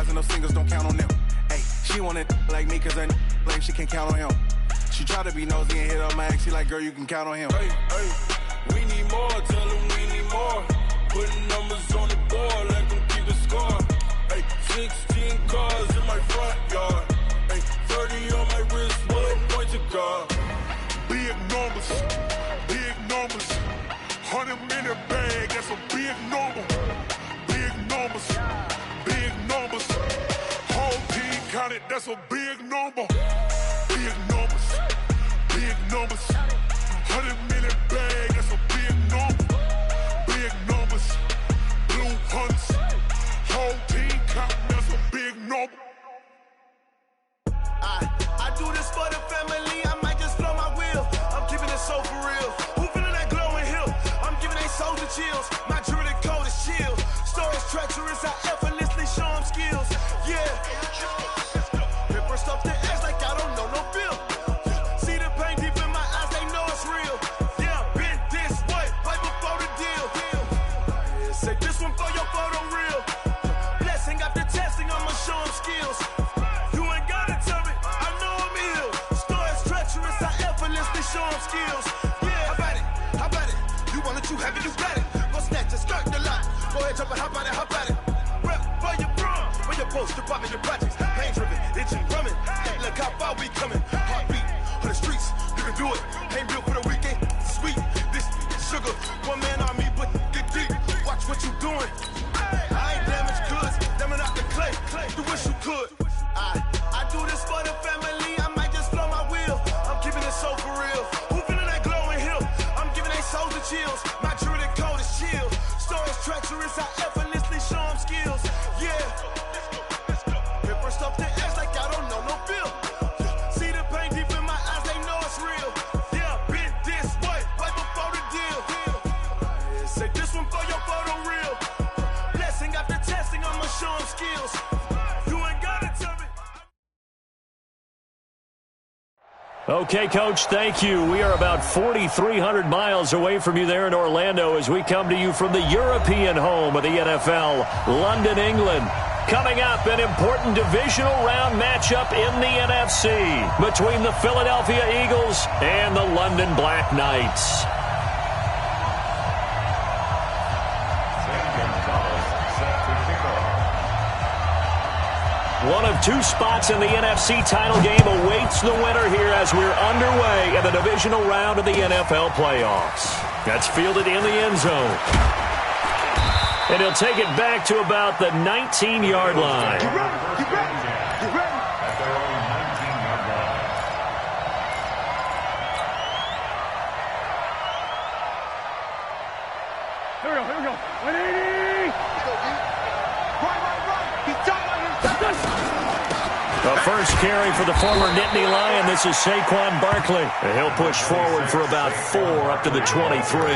guys and those singles don't count on them. Hey, she wanna like me cause her like she can't count on him. She try to be nosy and hit up my ex. She like, girl, you can count on him. Hey, hey, we need more. Tell them we need more. Putting numbers on the board, let them keep the score. Hey, 16 cars in my front yard. Hey, 30 on my wrist, what a point to guard. Big numbers, 100 minute bag, that's a big number. Big numbers, whole team counted, that's a big number. Big numbers, 100 minute bag, that's a big number. Big numbers, blue hunts, whole team counting, that's a big number. I do this for the family, I might just blow my wheel. I'm keeping it so for real. Who feeling that glowing hill? I'm giving they soldier chills. My jewelry code is chill. Stories treacherous, I effortlessly show them skills. Yeah. Paper stuff to act like I don't know no bill. See the pain deep in my eyes, they know it's real. Yeah, been this way, right before the deal. Say this one for your photo reel. Blessing after testing, I'ma show them skills. You ain't gotta tell me, I know I'm ill. Stories treacherous, I effortlessly show them skills. Yeah, how about it? You want it, you have it, you got it. Go snatch it, skirt the lot. Go ahead, jump it, how about it? Rep for your bra, for your poster, popping your projects. Pain driven, itching, drumming. Hey, look how far we coming. Heartbeat on the streets, you can do it. Ain't built for the weekend, sweet. This sugar, one man army, but get deep. Watch what you doing. I ain't damaged goods, damn it out the clay. You wish you could. I do this for the family, I might just blow my wheel. I'm keeping it so for real. Who feeling that glowing hill? I'm giving they soldier chills. My jewelry code is chill. Stories treacherous, I effortlessly show them skills. Yeah. Paper stuff to act like I don't know no bill. See the pain deep in my eyes, they know it's real. Yeah, been this way, right before the deal. Say this one for your photo reel. Blessing after testing, I'ma show them skills. You ain't gotta tell me. Okay, Coach, thank you. We are about 4,300 miles away from you there in Orlando as we come to you from the European home of the NFL, London, England. Coming up, an important divisional round matchup in the NFC between the Philadelphia Eagles and the London Black Knights. One of two spots in the NFC title game awaits the winner here as we're underway in the divisional round of the NFL playoffs. That's fielded in the end zone. And he'll take it back to about the 19-yard line. Get ready. At their own 19-yard line. Here we go. 180. Right. He's done. The first carry for the former Nittany Lion. This is Saquon Barkley. And he'll push forward for about 4 up to the 23.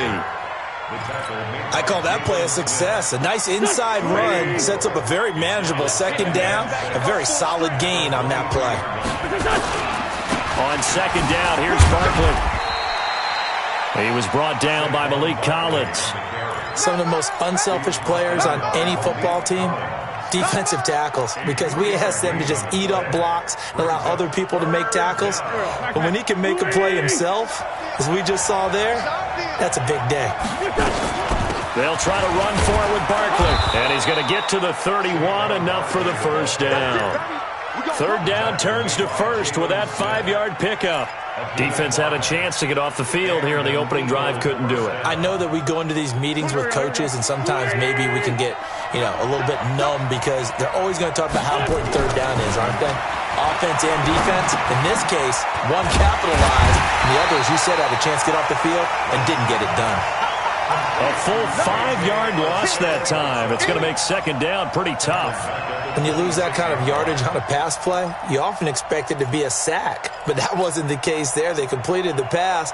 I call that play a success. A nice inside run sets up a very manageable second down. A very solid gain on that play. On second down, here's Barkley. He was brought down by Malik Collins. Some of the most unselfish players on any football team, defensive tackles, because we ask them to just eat up blocks and allow other people to make tackles. But when he can make a play himself, as we just saw there, that's a big day. They'll try to run for it with Barkley. And he's going to get to the 31, enough for the first down. Third down turns to first with that 5-yard pickup. Defense had a chance to get off the field here in the opening drive, couldn't do it. I know that we go into these meetings with coaches, and sometimes maybe we can get, a little bit numb because they're always going to talk about how important third down is, aren't they? Offense and defense. In this case, one capitalized, and the other, as you said, had a chance to get off the field and didn't get it done. A full 5-yard loss that time. It's going to make second down pretty tough. When you lose that kind of yardage on a pass play, you often expect it to be a sack. But that wasn't the case there. They completed the pass.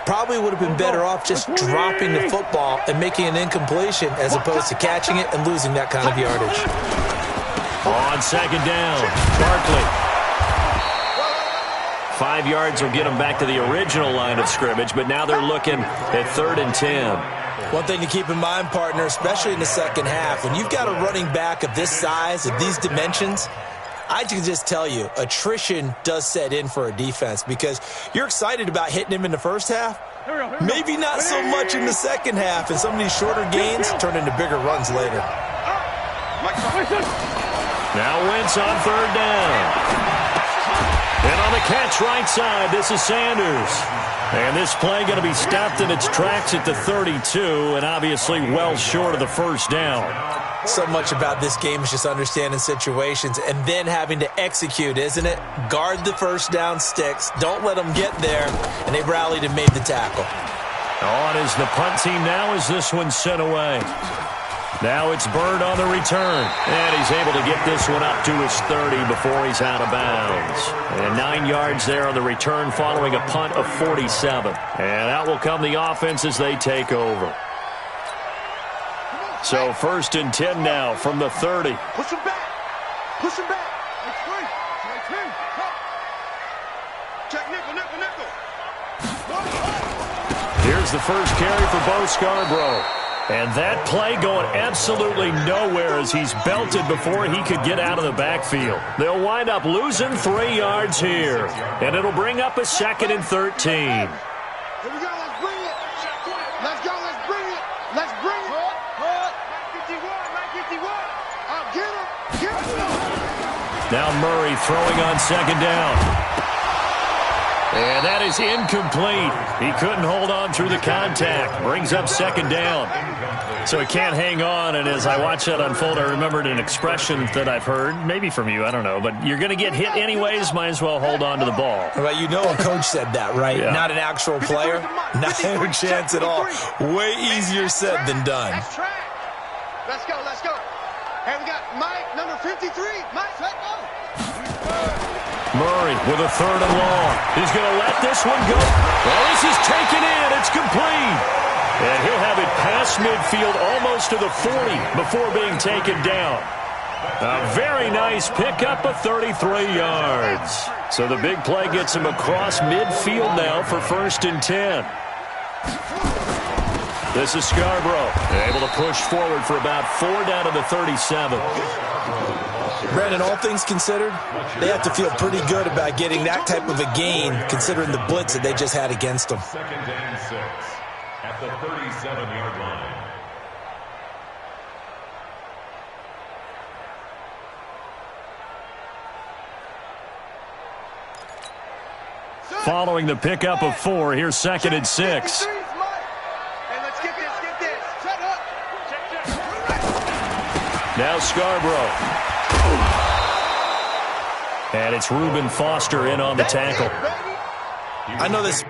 Probably would have been better off just dropping the football and making an incompletion as opposed to catching it and losing that kind of yardage. On second down, Barkley. 5 yards will get them back to the original line of scrimmage, but now they're looking at 3rd and 10. One thing to keep in mind, partner, especially in the second half, when you've got a running back of this size, of these dimensions, I can just tell you, attrition does set in for a defense because you're excited about hitting him in the first half. Maybe not so much in the second half, and some of these shorter gains turn into bigger runs later. Now Wentz on third down. And on the catch right side, this is Sanders. And this play going to be stopped in its tracks at the 32, and obviously well short of the first down. So much about this game is just understanding situations and then having to execute, isn't it? Guard the first down sticks. Don't let them get there. And they rallied and made the tackle. On is the punt team now as this one's sent away. Now it's Bird on the return. And he's able to get this one up to his 30 before he's out of bounds. And 9 yards there on the return following a punt of 47. And out will come the offense as they take over. So 1st and 10 now from the 30. Push him back. Push him back. Check nickel. Here's the first carry for Bo Scarborough. And that play going absolutely nowhere as he's belted before he could get out of the backfield. They'll wind up losing 3 yards here. And it'll bring up a 2nd and 13. Here we go. Let's bring it. Let's go. Let's bring it. Let's bring it. 951. Get him. Now Murray throwing on 2nd down. And that is incomplete. He couldn't hold on through the contact. Brings up 2nd down. So he can't hang on, and as I watch that unfold, I remembered an expression that I've heard, maybe from you, I don't know, but you're going to get hit anyways, might as well hold on to the ball. Well, you know a coach said that, right? Yeah. Not an actual player. Not a chance at all. Way easier said than done. Let's go. Hey, we got Mike, number 53. Mike, let's go. Murray with a 3rd and long. He's going to let this one go. Well, this is taken in. It's complete. And he'll have it past midfield almost to the 40 before being taken down. A very nice pickup of 33 yards. So the big play gets him across midfield now for 1st and 10. This is Scarborough, able to push forward for about 4 down to the 37. Brandon, all things considered, they have to feel pretty good about getting that type of a gain considering the blitz that they just had against them. 2nd and 6 at the 37-yard line. Following the pickup of 4, here's 2nd and 6. Hey, let's get this. Shut up. Now Scarborough. And it's Reuben Foster in on the tackle. I know this.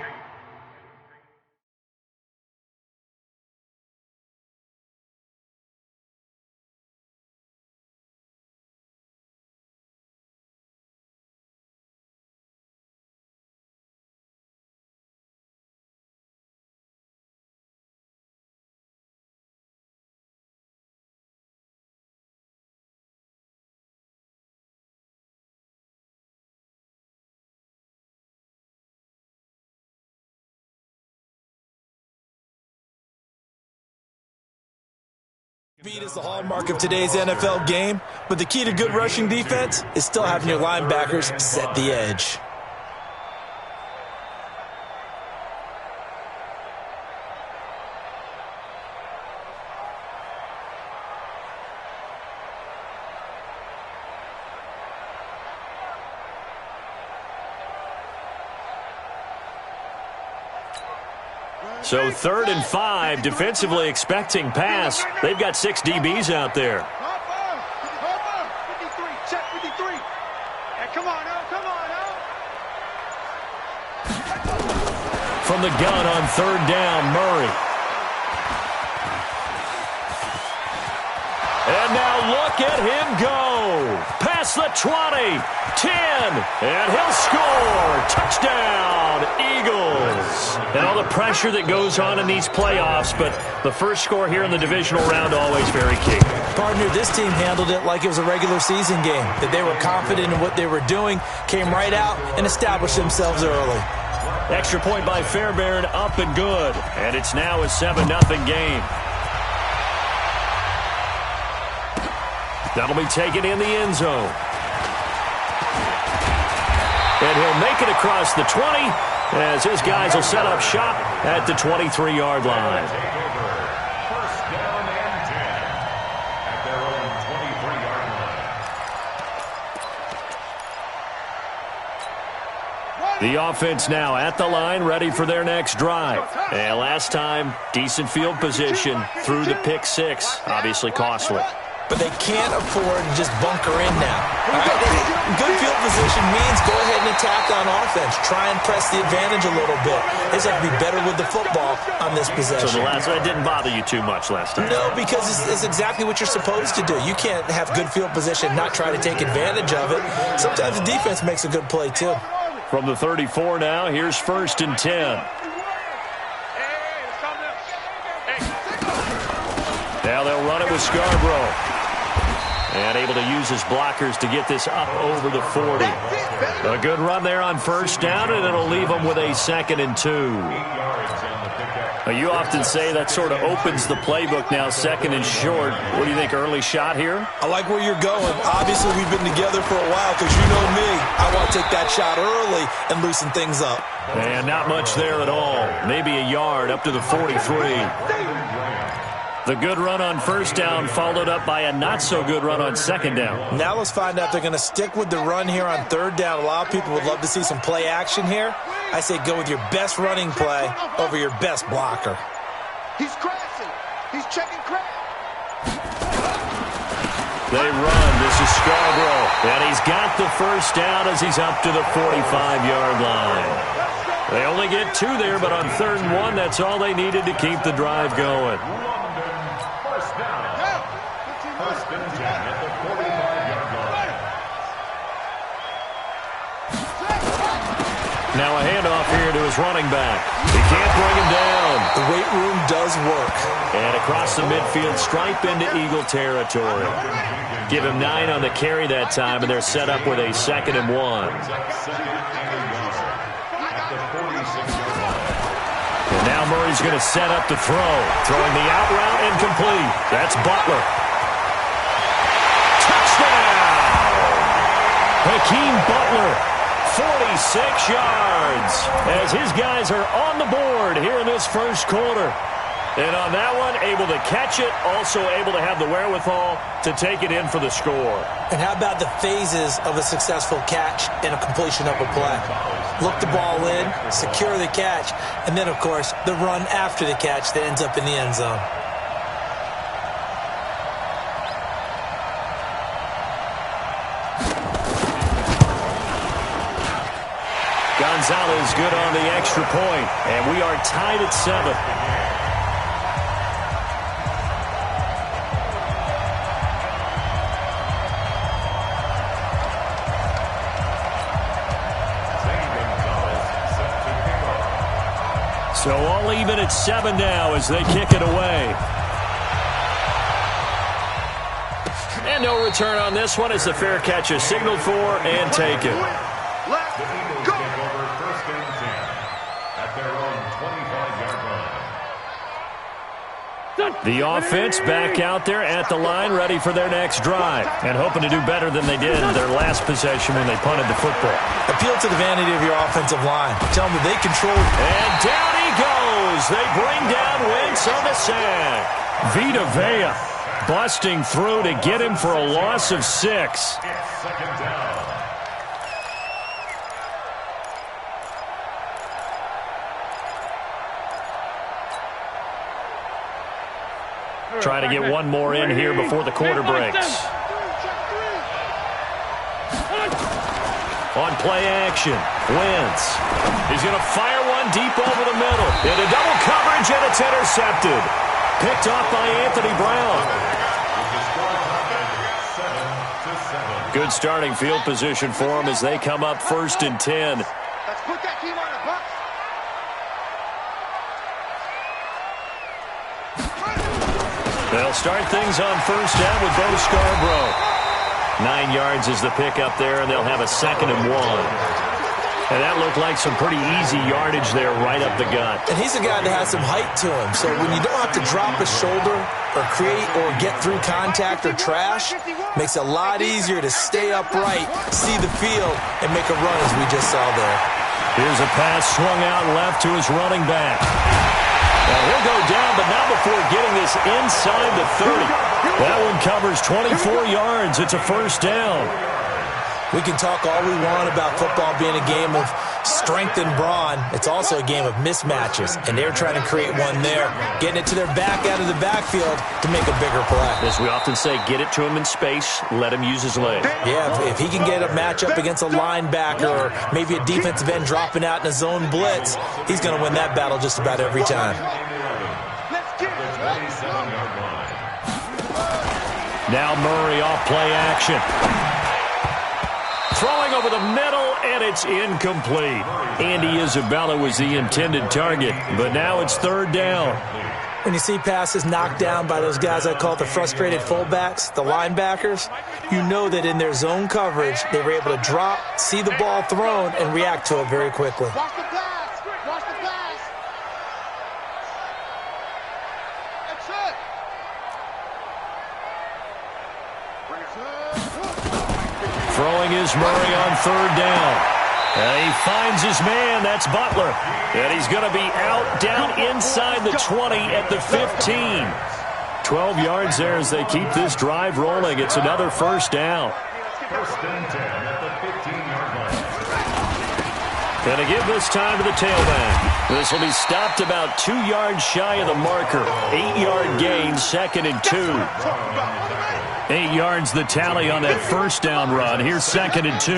Speed is the hallmark of today's NFL game, but the key to good rushing defense is still having your linebackers set the edge. So 3rd and 5, defensively expecting pass. They've got 6 DBs out there. 53, check 53. Hey, come on now. From the gun on 3rd down, Murray. And now look at him go. past the 20, 10, and he'll score. Touchdown, Eagles. And all the pressure that goes on in these playoffs, but the first score here in the divisional round always very key. Partner, this team handled it like it was a regular season game, that they were confident in what they were doing, came right out and established themselves early. Extra point by Fairbairn, up and good. And it's now a 7-0 game. That'll be taken in the end zone. And he'll make it across the 20 as his guys will set up shop at the 23-yard line. First down and 10 at their own 23-yard line. The offense now at the line, ready for their next drive. And last time, decent field position through the pick six. Obviously costly. But they can't afford to just bunker in now. All right? Good field position means go ahead and attack on offense. Try and press the advantage a little bit. They just have to be better with the football on this possession. So that didn't bother you too much last time? No, because it's exactly what you're supposed to do. You can't have good field position, not try to take advantage of it. Sometimes the defense makes a good play, too. From the 34 now, here's 1st and 10. Now they'll run it with Scarborough. And able to use his blockers to get this up over the 40. A good run there on first down, and it'll leave them with a 2nd and 2. You often say that sort of opens the playbook now, 2nd and short. What do you think, early shot here? I like where you're going. Obviously, we've been together for a while because you know me. I want to take that shot early and loosen things up. And not much there at all. Maybe a yard up to the 43. The good run on first down followed up by a not-so-good run on 2nd down. Now let's find out if they're going to stick with the run here on 3rd down. A lot of people would love to see some play action here. I say go with your best running play over your best blocker. He's crashing. He's checking crash. They run. This is Scarborough. And he's got the first down as he's up to the 45-yard line. They only get 2 there, but on 3rd and 1, that's all they needed to keep the drive going. First and 10 at the 45-yard line. Now a handoff here to his running back. He can't bring him down. The weight room does work. And across the midfield stripe into Eagle territory. Give him 9 on the carry that time, and they're set up with a 2nd and 1. And now Murray's going to set up to throw. Throwing the out route incomplete. That's Butler. Hakeem Butler, 46 yards, as his guys are on the board here in this first quarter. And on that one, able to catch it, also able to have the wherewithal to take it in for the score. And how about the phases of a successful catch and a completion of a play? Look the ball in, secure the catch, and then, of course, the run after the catch that ends up in the end zone. Gonzalez good on the extra point, and we are tied at 7. So all even at 7 now as they kick it away. And no return on this one as the fair catch is signaled for and taken. The offense back out there at the line, ready for their next drive, and hoping to do better than they did in their last possession when they punted the football. Appeal to the vanity of your offensive line. Tell them that they control. And down he goes. They bring down Wentz on the sack. Vita Vea busting through to get him for a loss of 6. It's 2nd down. Try to get one more in here before the quarter breaks. On play action, Wentz. He's going to fire one deep over the middle. Into double coverage, and it's intercepted. Picked off by Anthony Brown. With the score tied 7-7. Good starting field position for them as they come up 1st and 10. Let's put that team on the bus. They'll start things on 1st down with Bo Scarborough. 9 yards is the pickup there, and they'll have a 2nd and 1. And that looked like some pretty easy yardage there right up the gut. And he's a guy that has some height to him. So when you don't have to drop a shoulder or create or get through contact or trash, makes it a lot easier to stay upright, see the field, and make a run as we just saw there. Here's a pass swung out left to his running back. Now he'll go down, but not before getting this inside the 30. That one covers 24 yards. It's a 1st down. We can talk all we want about football being a game of strength and brawn. It's also a game of mismatches, and they're trying to create one there, getting it to their back out of the backfield to make a bigger play. As we often say, get it to him in space, let him use his leg. Yeah, if he can get a matchup against a linebacker or maybe a defensive end dropping out in a zone blitz, he's going to win that battle just about every time. Now Murray off play action. Throwing over the middle, and it's incomplete. Andy Isabella was the intended target, but now it's 3rd down. When you see passes knocked down by those guys I call the frustrated fullbacks, the linebackers, you know that in their zone coverage, they were able to drop, see the ball thrown, and react to it very quickly. Watch the pass. Watch the pass. That's it. Throwing is Murray on 3rd down. And he finds his man. That's Butler. And he's going to be out down inside the 20 at the 15. 12 yards there as they keep this drive rolling. It's another 1st down. 1st and 10 at the 15-yard line. Going to give this time to the tailback. This will be stopped about 2 yards shy of the marker. 8-yard gain, 2nd and 2. 8 yards the tally on that 1st down run. Here's 2nd and 2.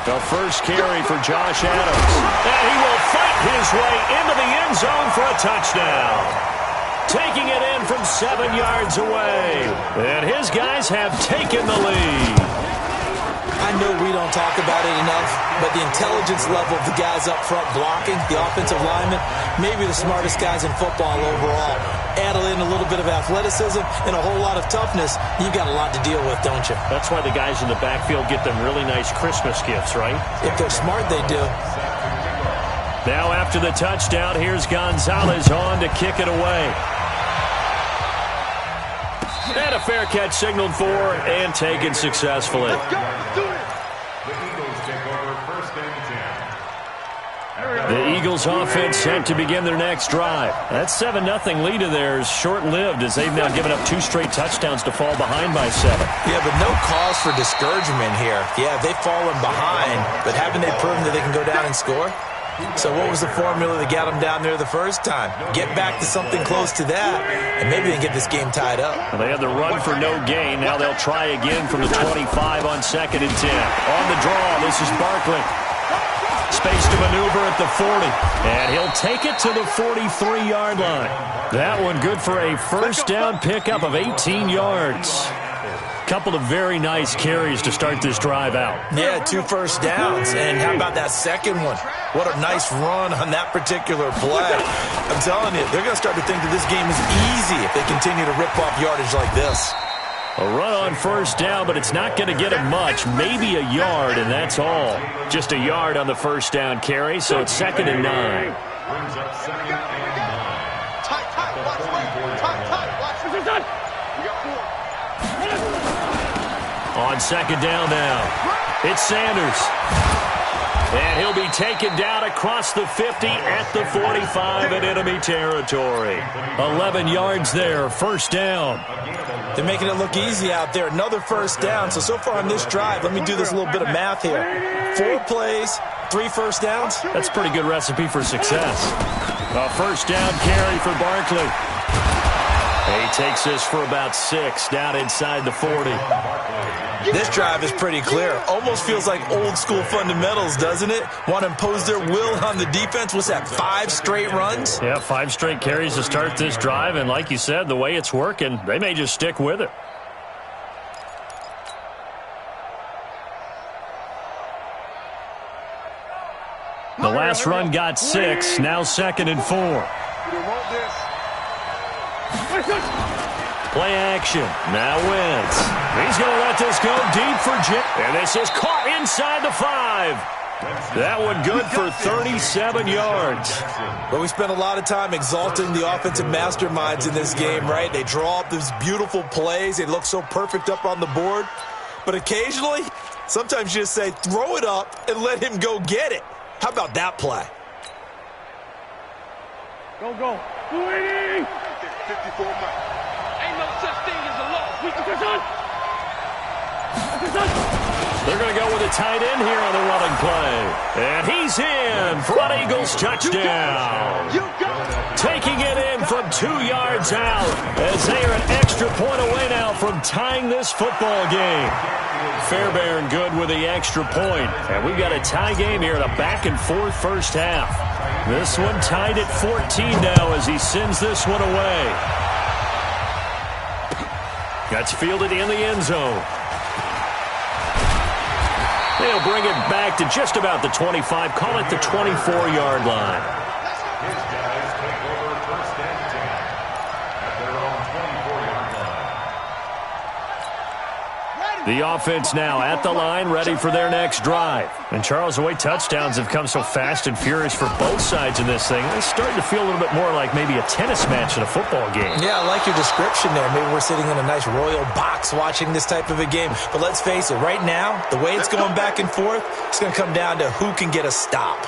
The first carry for Josh Adams. And he will fight his way into the end zone for a touchdown. Taking it in from 7 yards away. And his guys have taken the lead. I know we don't talk about it enough, but the intelligence level of the guys up front blocking, the offensive linemen, maybe the smartest guys in football overall. Add in a little bit of athleticism and a whole lot of toughness, you've got a lot to deal with, don't you? That's why the guys in the backfield get them really nice Christmas gifts, right? If they're smart, they do. Now after the touchdown, here's Gonzalez on to kick it away. And a fair catch signaled for and taken successfully. The Eagles take over 1st and 10. The Eagles offense set to begin their next drive. That 7-0 lead of theirs short-lived as they've now given up 2 straight touchdowns to fall behind by 7. Yeah, but no cause for discouragement here. Yeah, they've fallen behind, but haven't they proven that they can go down and score? So what was the formula that got them down there the first time? Get back to something close to that, and maybe they can get this game tied up. Well, they had the run for no gain. Now they'll try again from the 25 on 2nd and 10. On the draw, this is Barkley. Space to maneuver at the 40. And he'll take it to the 43-yard line. That one good for a 1st down pickup of 18 yards. Couple of very nice carries to start this drive out. Yeah, 2 first downs. And how about that second one? What a nice run on that particular play. I'm telling you, they're going to start to think that this game is easy if they continue to rip off yardage like this. A run on 1st down, but it's not going to get him much. Maybe a yard, and that's all. Just a yard on the 1st down carry, so it's 2nd and 9. Brings up 2nd and 9. Tight, watch it. Tight, watch it. We got 4. On 2nd down now, it's Sanders. And he'll be taken down across the 50 at the 45 in enemy territory. 11 yards there, 1st down. They're making it look easy out there. Another 1st down. So far on this drive, let me do this little bit of math here. 4 plays, 3 1st downs. That's a pretty good recipe for success. A 1st down carry for Barkley. He takes this for about 6 down inside the 40. This drive is pretty clear. Almost feels like old school fundamentals, doesn't it? Want to impose their will on the defense. What's that, 5 straight runs? Yeah, 5 straight carries to start this drive. And like you said, the way it's working, they may just stick with it. last run got 6. Now 2nd and 4. Play action. Now Wentz. He's going to let this go deep for Jim. And this is caught inside the 5. That one good for 37 yards. But we spent a lot of time exalting the offensive masterminds in this game, right? They draw up these beautiful plays. They look so perfect up on the board. But occasionally, sometimes you just say, throw it up and let him go get it. How about that play? Go. 54 miles. Ain't no such thing as a loss. They're going to go with a tight end here on the running play. And he's in for an Eagles touchdown. Taking it in from 2 yards out as they are an extra point away now from tying this football game. Fairbairn good with the extra point. And we've got a tie game here in a back-and-forth first half. This one tied at 14 now as he sends this one away. That's fielded in the end zone. They'll bring it back to just about the 25. Call it the 24-yard line. His guys take over 1st and 10 at their own 24-yard line. The offense now at the line, ready for their next drive. And Charles, the way touchdowns have come so fast and furious for both sides in this thing, it's starting to feel a little bit more like maybe a tennis match in a football game. Yeah, I like your description there. Maybe we're sitting in a nice royal box watching this type of a game. But let's face it, right now, the way it's going back and forth, it's going to come down to who can get a stop.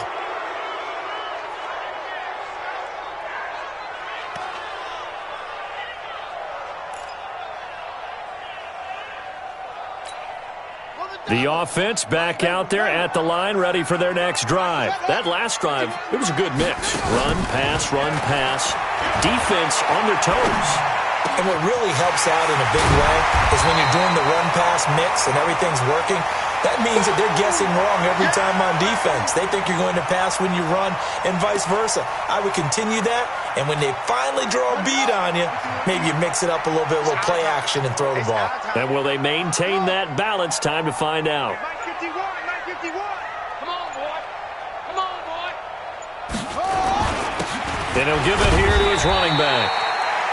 The offense back out there at the line, ready for their next drive. That last drive, it was a good mix. Run, pass, defense on their toes. And what really helps out in a big way is when you're doing the run-pass mix and everything's working, that means that they're guessing wrong every time on defense. They think you're going to pass when you run and vice versa. I would continue that, and when they finally draw a beat on you, maybe you mix it up a little bit, a little play action, and throw the ball. And will they maintain that balance? Time to find out. 951. Come on, boy. And he'll give it here to his running back.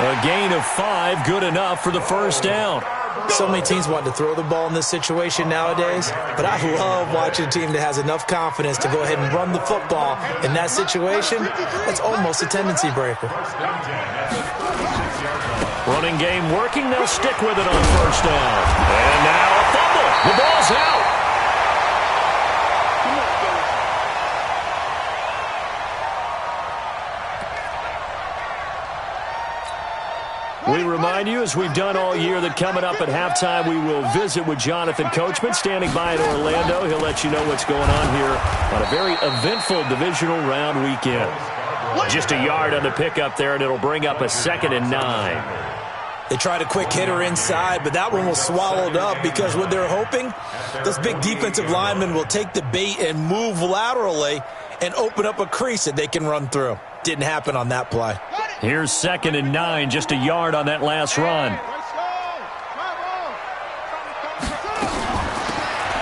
A gain of 5, good enough for the first down. So many teams want to throw the ball in this situation nowadays, but I love watching a team that has enough confidence to go ahead and run the football. In that situation, that's almost a tendency breaker. Running game working, they'll stick with it on first down. And now a fumble. The ball's out. We remind you, as we've done all year, that coming up at halftime, we will visit with Jonathan Coachman, standing by in Orlando. He'll let you know what's going on here on a very eventful divisional round weekend. Just a yard on the pickup there, and it'll bring up a 2nd and 9. They tried a quick hitter inside, but that one was swallowed up because what they're hoping, those big defensive linemen will take the bait and move laterally and open up a crease that they can run through. Didn't happen on that play. Here's 2nd and 9, just a yard on that last run.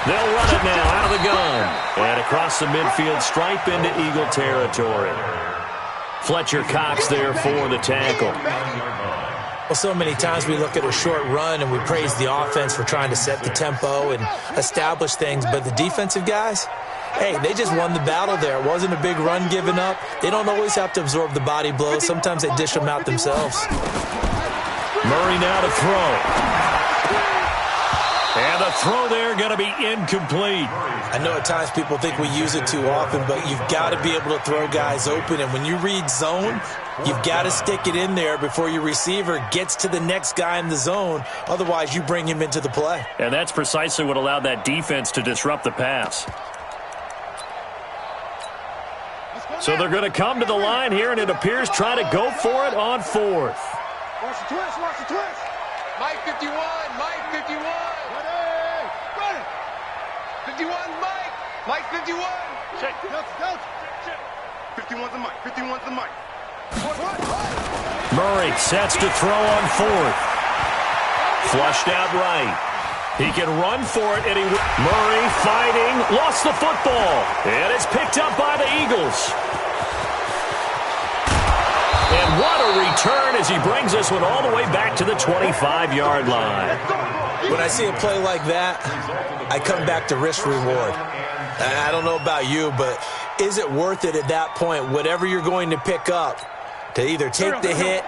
They'll run it now out of the gun. And across the midfield stripe into Eagle territory. Fletcher Cox there for the tackle. Well, so many times we look at a short run and we praise the offense for trying to set the tempo and establish things, but the defensive guys, hey, they just won the battle there. It wasn't a big run given up. They don't always have to absorb the body blows. Sometimes they dish them out themselves. Murray now to throw. And the throw there going to be incomplete. I know at times people think we use it too often, but you've got to be able to throw guys open. And when you read zone, you've got to stick it in there before your receiver gets to the next guy in the zone. Otherwise, you bring him into the play. And that's precisely what allowed that defense to disrupt the pass. So they're going to come to the line here, and it appears try to go for it on 4th. Watch the twist. Mike 51. 51, Mike 51. Check. 51's the mic. Murray sets to throw on 4th. Flushed out right. He can run for it, and Murray fighting, lost the football, and it's picked up by the Eagles. And what a return as he brings this one all the way back to the 25-yard line. When I see a play like that, I come back to risk-reward. I don't know about you, but is it worth it at that point, whatever you're going to pick up, to either take the hit,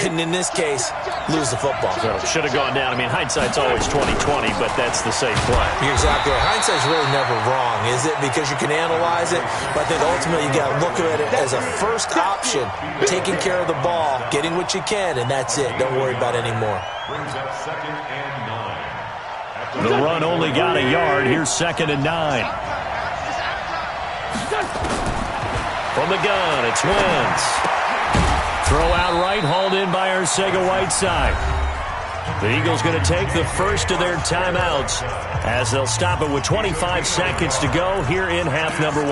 and in this case, lose the football? So should have gone down. I mean, hindsight's always 20/20, but that's the safe play. You're exactly right. Hindsight's really never wrong, is it? Because you can analyze it, but I think ultimately you got to look at it as a first option, taking care of the ball, getting what you can, and that's it. Don't worry about it anymore. Brings up 2nd and 9. The run only got a yard. Here's 2nd and 9. From the gun, it's Wentz. Throw out right, hauled in by Arcega-Whiteside. The Eagles going to take the first of their timeouts as they'll stop it with 25 seconds to go here in half number 1.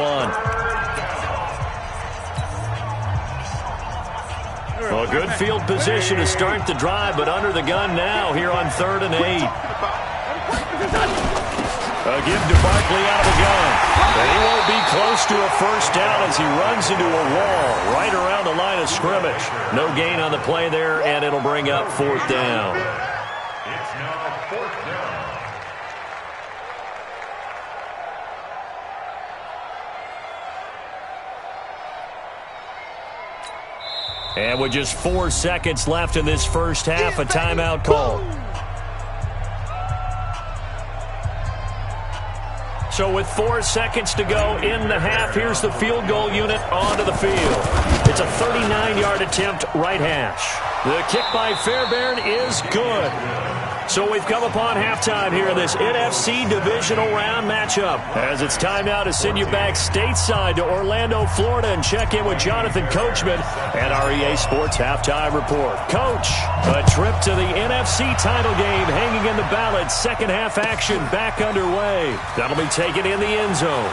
Well, a good field position to start the drive, but under the gun now here on 3rd and 8. A give to Barkley out of the gun. And he won't be close to a first down as he runs into a wall right around the line of scrimmage. No gain on the play there, and it'll bring up 4th down. It's now 4th down. And with just 4 seconds left in this first half, a timeout call. So with 4 seconds to go in the half, here's the field goal unit onto the field. It's a 39-yard attempt, right hash. The kick by Fairbairn is good. So we've come upon halftime here in this NFC divisional round matchup. As it's time now to send you back stateside to Orlando, Florida, and check in with Jonathan Coachman and our EA Sports Halftime Report. Coach, a trip to the NFC title game hanging in the balance. Second half action back underway. That'll be taken in the end zone.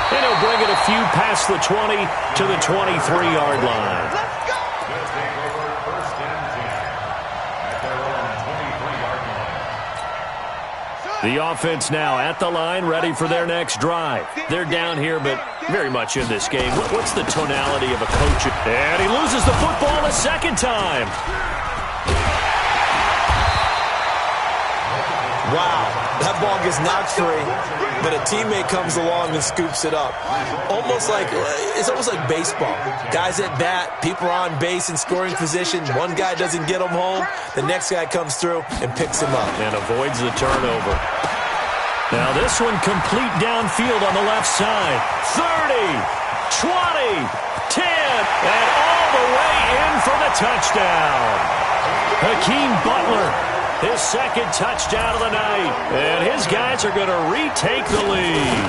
And he'll bring it a few past the 20 to the 23-yard line. The offense now at the line, ready for their next drive. They're down here, but very much in this game. What's the tonality of a coach? And he loses the football a second time. Wow, that ball gets knocked free, but a teammate comes along and scoops it up. It's almost like baseball. Guys at bat, people are on base in scoring position. One guy doesn't get them home. The next guy comes through and picks him up. And avoids the turnover. Now this one complete downfield on the left side. 30, 20, 10, and all the way in for the touchdown. Hakeem Butler. His second touchdown of the night. And his guys are going to retake the lead.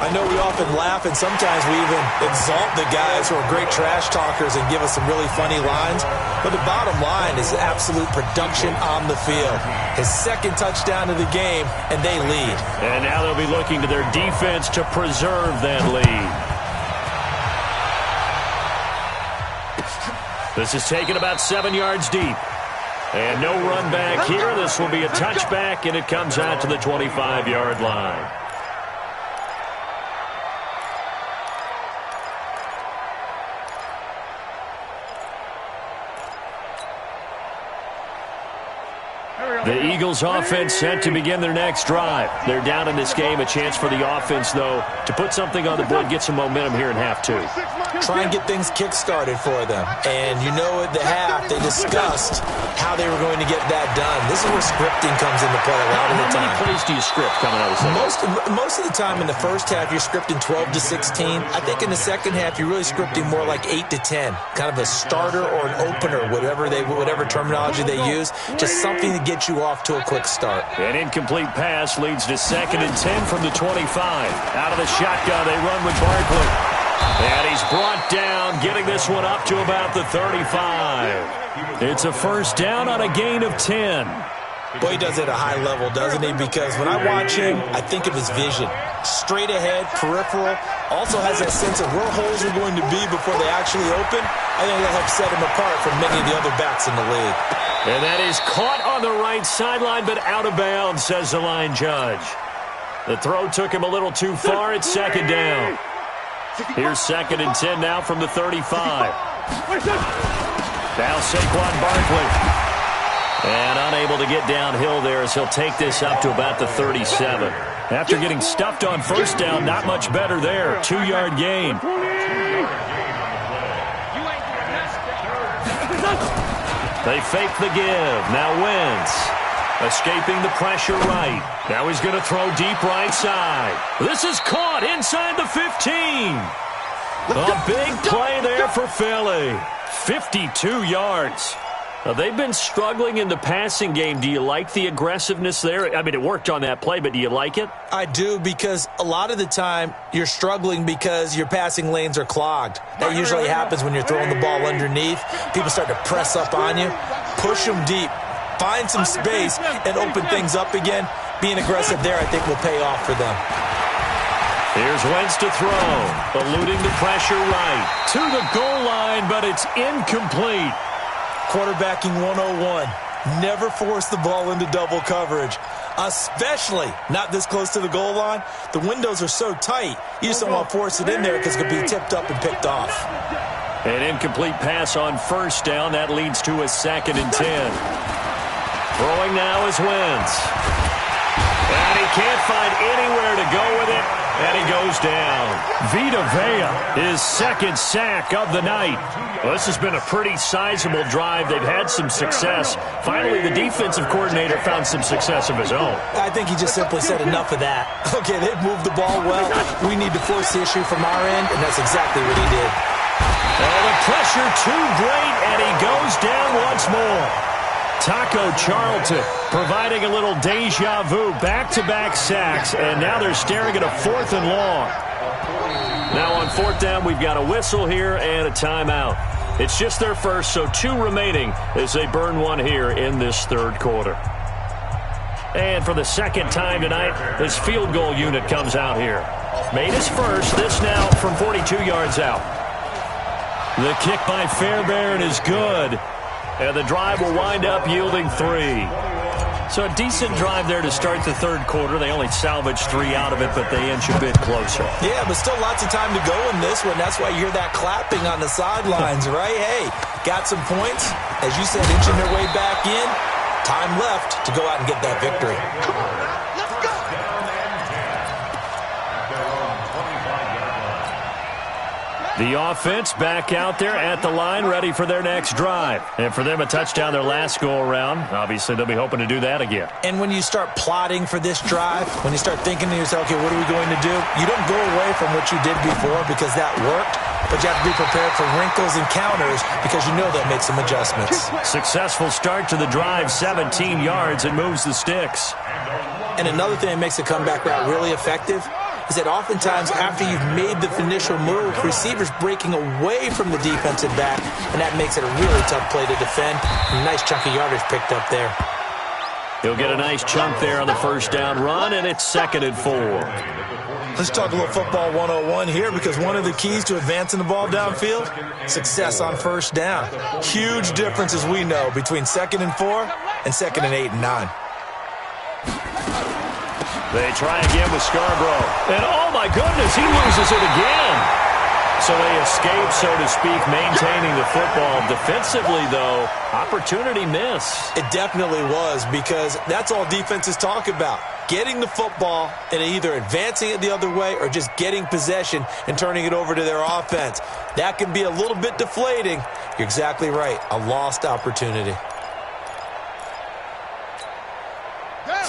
I know we often laugh, and sometimes we even exalt the guys who are great trash talkers and give us some really funny lines. But the bottom line is absolute production on the field. His second touchdown of the game, and they lead. And now they'll be looking to their defense to preserve that lead. This is taken about 7 yards deep. And no run back here. This will be a touchback, and it comes out to the 25-yard line. The Eagles offense set to begin their next drive. They're down in this game. A chance for the offense, though, to put something on the board, get some momentum here in half 2. Try and get things kick-started for them. And you know at the half, they discussed how they were going to get that done. This is where scripting comes into play a lot of the time. How many plays do you script coming out of the second? Most of the time in the first half, you're scripting 12 to 16. I think in the second half, you're really scripting more like 8 to 10. Kind of a starter or an opener, whatever terminology they use. Just something to get you off to a quick start. An incomplete pass leads to 2nd and 10 from the 25. Out of the shotgun, they run with Barkley. And he's brought down, getting this one up to about the 35. It's a first down on a gain of 10. Boy, he does it at a high level, doesn't he? Because when I watch him, I think of his vision. Straight ahead, peripheral, also has that sense of where holes are going to be before they actually open. I think that helps set him apart from many of the other backs in the league. And that is caught on the right sideline, but out of bounds, says the line judge. The throw took him a little too far. It's second down. Here's 2nd and 10 now from the 35. Now Saquon Barkley. And unable to get downhill there as he'll take this up to about the 37. After getting stuffed on first down, not much better there. 2-yard gain. They fake the give. Now Wentz. Escaping the pressure right. Now he's going to throw deep right side. This is caught inside the 15. A big play there for Philly. 52 yards. Now, they've been struggling in the passing game. Do you like the aggressiveness there? I mean, it worked on that play, but do you like it? I do, because a lot of the time you're struggling because your passing lanes are clogged. That usually happens when you're throwing the ball underneath. People start to press up on you. Push them deep. Find some space and open things up again. Being aggressive there, I think, will pay off for them. Here's Wentz to throw. Eluding the pressure right. To the goal line, but it's incomplete. Quarterbacking 101. Never force the ball into double coverage, especially not this close to the goal line. The windows are so tight, you just don't want to force it in there because it could be tipped up and picked off. An incomplete pass on first down. That leads to a 2nd and 10. Throwing now is Wentz. And he can't find anywhere to go with it. And he goes down. Vita Vea, his 2nd sack of the night. Well, this has been a pretty sizable drive. They've had some success. Finally, the defensive coordinator found some success of his own. I think he just simply said enough of that. Okay, they've moved the ball well. We need to force the issue from our end, and that's exactly what he did. Oh, the pressure too great, and he goes down once more. Taco Charlton providing a little deja vu, back-to-back sacks, and now they're staring at a 4th and long. Now on 4th down, we've got a whistle here and a timeout. It's just their first, so 2 remaining as they burn one here in this 3rd quarter. And for the 2nd time tonight, his field goal unit comes out here. Made his first, this now from 42 yards out. The kick by Fairbairn is good. And the drive will wind up yielding 3. So a decent drive there to start the 3rd quarter. They only salvaged 3 out of it, but they inch a bit closer. Yeah, but still lots of time to go in this one. That's why you hear that clapping on the sidelines, right? Hey, got some points. As you said, inching their way back in. Time left to go out and get that victory. Come on, let's go. The offense back out there at the line, ready for their next drive. And for them, a touchdown their last go-around. Obviously, they'll be hoping to do that again. And when you start plotting for this drive, when you start thinking to yourself, okay, what are we going to do? You don't go away from what you did before because that worked, but you have to be prepared for wrinkles and counters because you know they'll make some adjustments. Successful start to the drive, 17 yards, and moves the sticks. And another thing that makes a comeback route really effective is that oftentimes after you've made the initial move, receivers breaking away from the defensive back, and that makes it a really tough play to defend. A nice chunk of yardage picked up there. He'll get a nice chunk there on the first down run, and it's 2nd and 4. Let's talk a little football 101 here, because one of the keys to advancing the ball downfield, success on first down. Huge difference, as we know, between 2nd and 4 and 2nd and 8 and 9. They try again with Scarborough. And, oh, my goodness, he loses it again. So they escape, so to speak, maintaining the football. Defensively, though, opportunity miss. It definitely was, because that's all defenses talk about. Getting the football and either advancing it the other way or just getting possession and turning it over to their offense. That can be a little bit deflating. You're exactly right. A lost opportunity.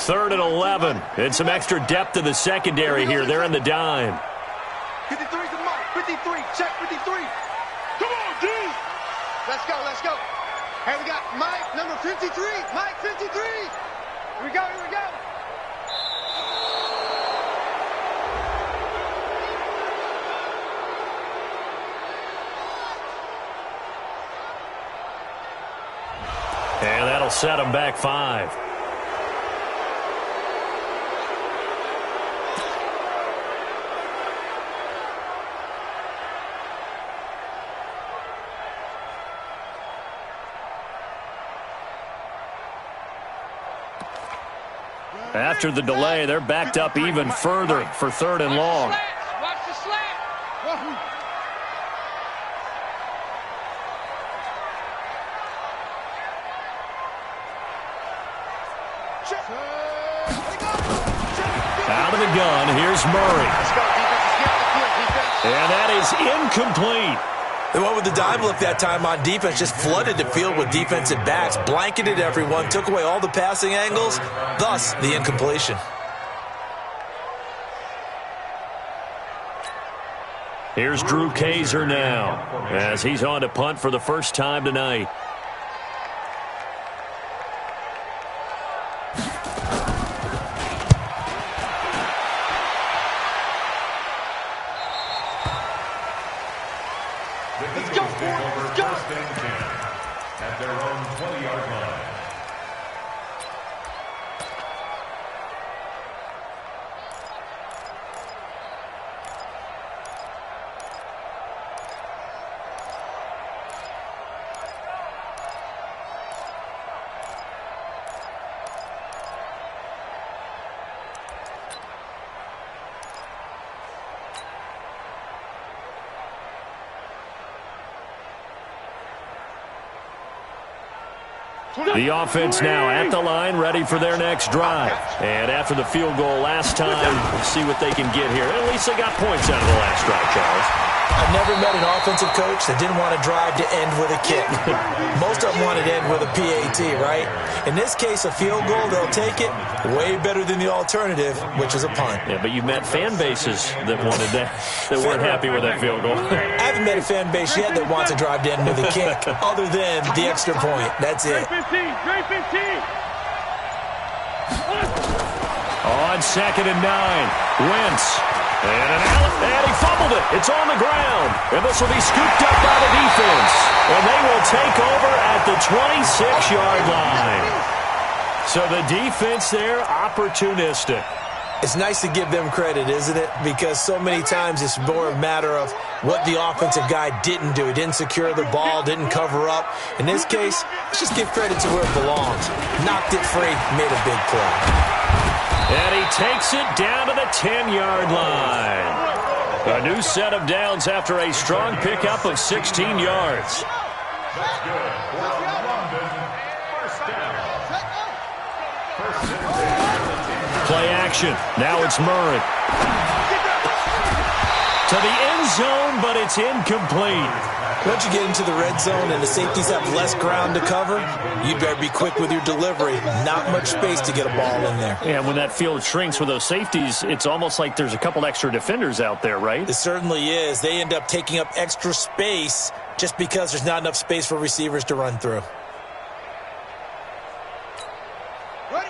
3rd and 11. And some extra depth to the secondary here. They're in the dime. 53's the mark. 53. Check 53. Come on, D. Let's go. Let's go. Hey, we got Mike, number 53. Mike, 53. Here we go. Here we go. And that'll set them back 5. After the delay, they're backed up even further for 3rd and long. Watch the slant. Out of the gun, here's Murray. Let's go, defense. Get the field, defense. And that is incomplete. They went with the dime look that time on defense, just flooded the field with defensive backs, blanketed everyone, took away all the passing angles, thus the incompletion. Here's Drew Kaiser now, as he's on to punt for the first time tonight. Let's go, let's go. First and 10 at their own 20-yard line. The offense now at the line, ready for their next drive. And after the field goal last time, we'll see what they can get here. At least they got points out of the last drive, Charles. I've never met an offensive coach that didn't want to drive to end with a kick. Most of them wanted to end with a PAT, right? In this case, a field goal, they'll take it. Way better than the alternative, which is a punt. Yeah, but you met fan bases that wanted that, that weren't happy with that field goal. I haven't met a fan base yet that wants to drive to end with a kick, other than the extra point. That's it. On 2nd and 9, Wentz. And he fumbled it. It's on the ground. And this will be scooped up by the defense. And they will take over at the 26-yard line. So the defense there, opportunistic. It's nice to give them credit, isn't it? Because so many times it's more a matter of what the offensive guy didn't do. He didn't secure the ball, didn't cover up. In this case, let's just give credit to where it belongs. Knocked it free, made a big play. And he takes it down to the 10-yard line. A new set of downs after a strong pickup of 16 yards. That's good. First down. First and 10. Play action. Now it's Murray. To the end zone, but it's incomplete. Once you get into the red zone and the safeties have less ground to cover, you better be quick with your delivery. Not much space to get a ball in there. Yeah, when that field shrinks with those safeties, it's almost like there's a couple extra defenders out there, right? It certainly is. They end up taking up extra space just because there's not enough space for receivers to run through.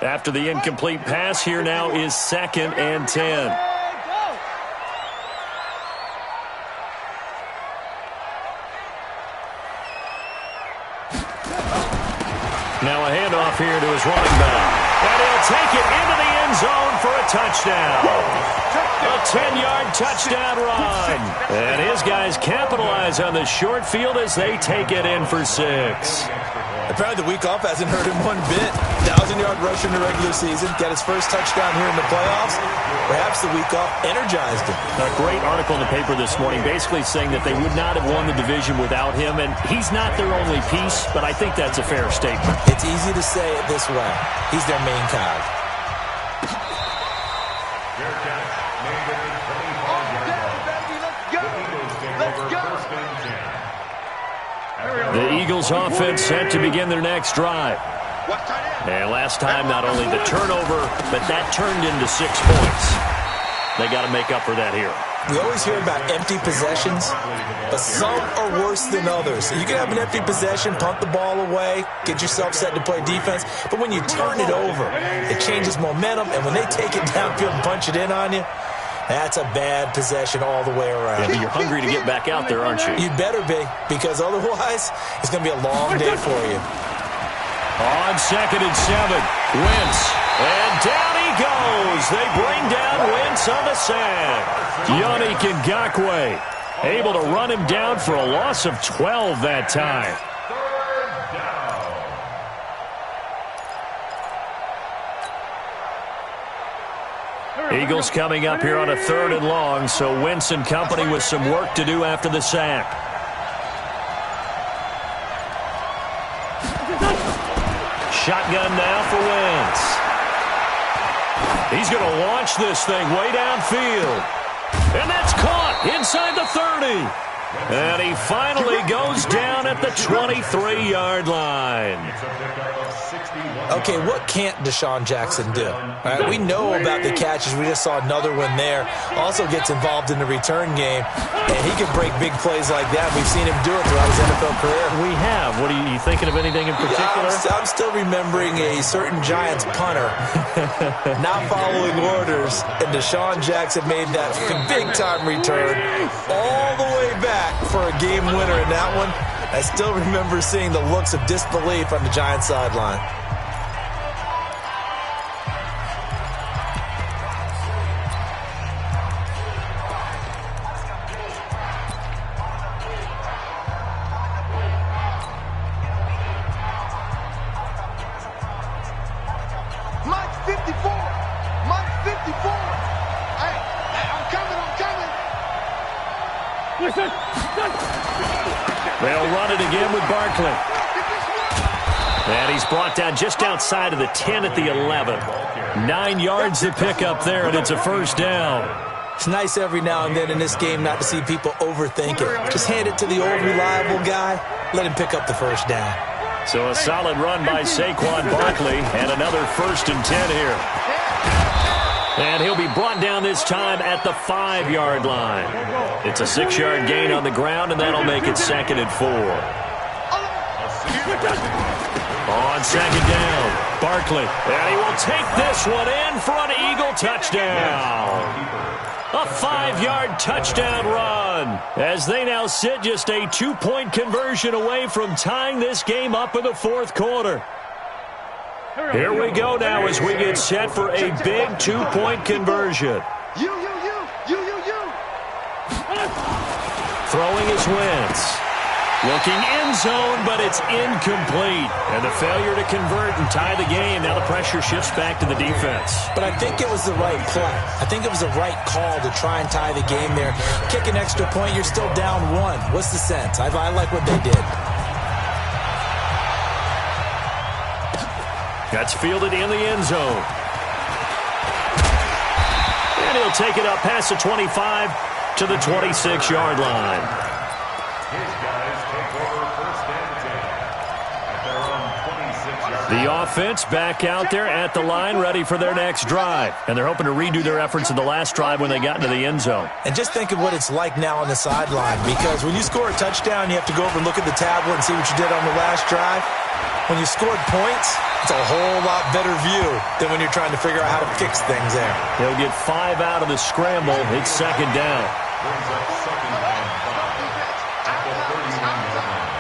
After the incomplete pass, here now is 2nd and 10. Now a handoff here to his running back. And he'll take it into the end zone for a touchdown. A 10-yard touchdown run. And his guys capitalize on the short field as they take it in for 6. Apparently the week off hasn't hurt him one bit. 1,000-yard rusher in the regular season. Got his first touchdown here in the playoffs. Perhaps the week off energized him. A great article in the paper this morning basically saying that they would not have won the division without him. And he's not their only piece, but I think that's a fair statement. It's easy to say it this way. He's their main cog. The Eagles offense set to begin their next drive. And last time, not only the turnover, but that turned into 6 points. They got to make up for that here. We always hear about empty possessions, but some are worse than others. You can have an empty possession, punt the ball away, get yourself set to play defense, but when you turn it over, it changes momentum, and when they take it downfield and punch it in on you, that's a bad possession all the way around. Yeah, but you're hungry to get back out there, aren't you? You better be, because otherwise, it's going to be a long day for you. On 2nd and 7, Wentz. And down he goes. They bring down Wentz on the sack. Yannick Ngakoue able to run him down for a loss of 12 that time. Eagles coming up here on a 3rd and long, so Wentz and company with some work to do after the sack. Shotgun now for Wentz. He's going to launch this thing way downfield. And that's caught inside the 30. And he finally goes down at the 23-yard line. Okay, what can't Deshaun Jackson do? All right, we know about the catches. We just saw another one there. Also gets involved in the return game, and he can break big plays like that. We've seen him do it throughout his NFL career. We have. What are you thinking of anything in particular? I'm still remembering a certain Giants punter not following orders, and Deshaun Jackson made that big-time return all the way back for a game winner in that one. I still remember seeing the looks of disbelief on the Giants sideline. Mike 54. Mike 54. Hey, I'm coming. They'll run it again with Barkley. And he's brought down just outside of the 10 at the 11. 9 yards to pick up there, and it's a first down. It's nice every now and then in this game not to see people overthink it. Just hand it to the old reliable guy. Let him pick up the first down. So a solid run by Saquon Barkley, and another 1st and 10 here. And he'll be brought down this time at the 5-yard line. It's a 6-yard gain on the ground, and that'll make it 2nd and 4. On 2nd down, Barkley. And he will take this one in for an Eagle touchdown. A 5-yard touchdown run as they now sit just a 2-point conversion away from tying this game up in the 4th quarter. Here we go now as we get set for a big 2-point conversion. Throwing his Wentz. Looking end zone, but it's incomplete. And the failure to convert and tie the game. Now the pressure shifts back to the defense. But I think it was the right play. I think it was the right call to try and tie the game there. Kick an extra point, you're still down 1. What's the sense? I like what they did. That's fielded in the end zone. And he'll take it up past the 25 to the 26-yard line. His guys take over 1st and 10 at their own 26-yard line. The offense back out there at the line, ready for their next drive. And they're hoping to redo their efforts in the last drive when they got into the end zone. And just think of what it's like now on the sideline, because when you score a touchdown, you have to go over and look at the tablet and see what you did on the last drive. When you scored points, it's a whole lot better view than when you're trying to figure out how to fix things there. They'll get 5 out of the scramble. It's 2nd down. Brings up 2nd and 5 at the 31-yard line.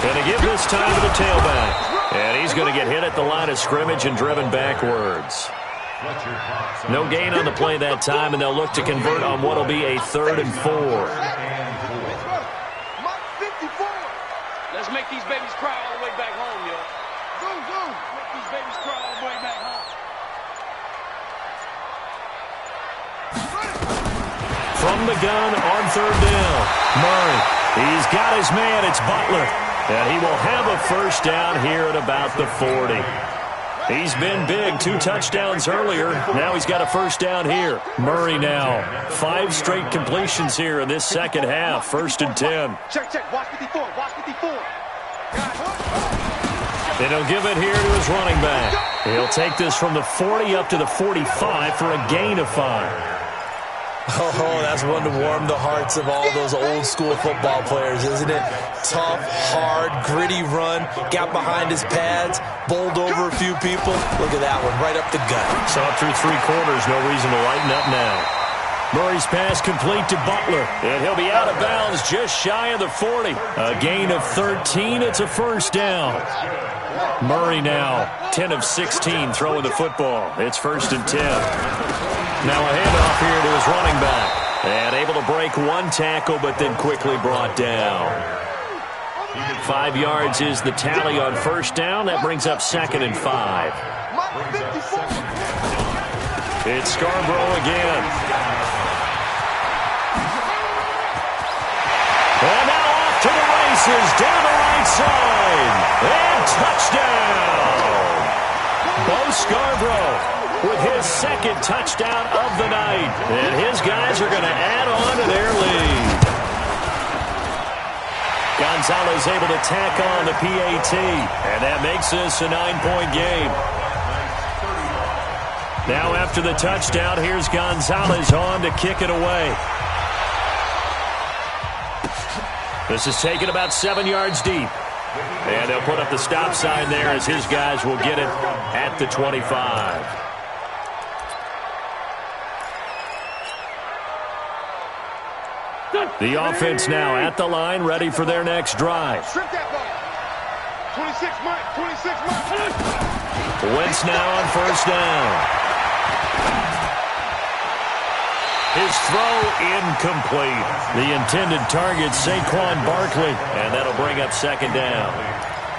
Going to give this time to the tailback. And he's going to get hit at the line of scrimmage and driven backwards. No gain on the play that time, and they'll look to convert on what will be a 3rd and 4. Let's make these babies cry all the way back home, yo. Go. Make these babies cry all the way back home. From the gun on 3rd down, Murray. He's got his man. It's Butler. And he will have a first down here at about the 40. He's been big. 2 touchdowns earlier. Now he's got a first down here. Murray now. 5 straight completions here in this second half. 1st and 10. Check. Watch 54. And he'll give it here to his running back. He'll take this from the 40 up to the 45 for a gain of 5. Oh, that's one to warm the hearts of all those old-school football players, isn't it? Tough, hard, gritty run, got behind his pads, bowled over a few people. Look at that one, right up the gut. So up through 3 quarters, no reason to lighten up now. Murray's pass complete to Butler, and he'll be out of bounds just shy of the 40. A gain of 13, it's a first down. Murray now, 10 of 16 throwing the football. It's 1st and 10. Now a handoff here to his running back. And able to break 1 tackle, but then quickly brought down. 5 yards is the tally on first down. That brings up 2nd and 5. It's Scarborough again. And now off to the races, down the right side. And touchdown. Bo Scarborough with his second touchdown of the night. And his guys are going to add on to their lead. Gonzalez able to tack on the PAT. And that makes this a 9-point game. Now after the touchdown, here's Gonzalez on to kick it away. This is taken about 7 yards deep. And they'll put up the stop sign there as his guys will get it at the 25. The offense now at the line, ready for their next drive. Strip that ball. 26 Mike, 26 Mike. Wentz now on first down. His throw incomplete. The intended target, Saquon Barkley, and that'll bring up second down.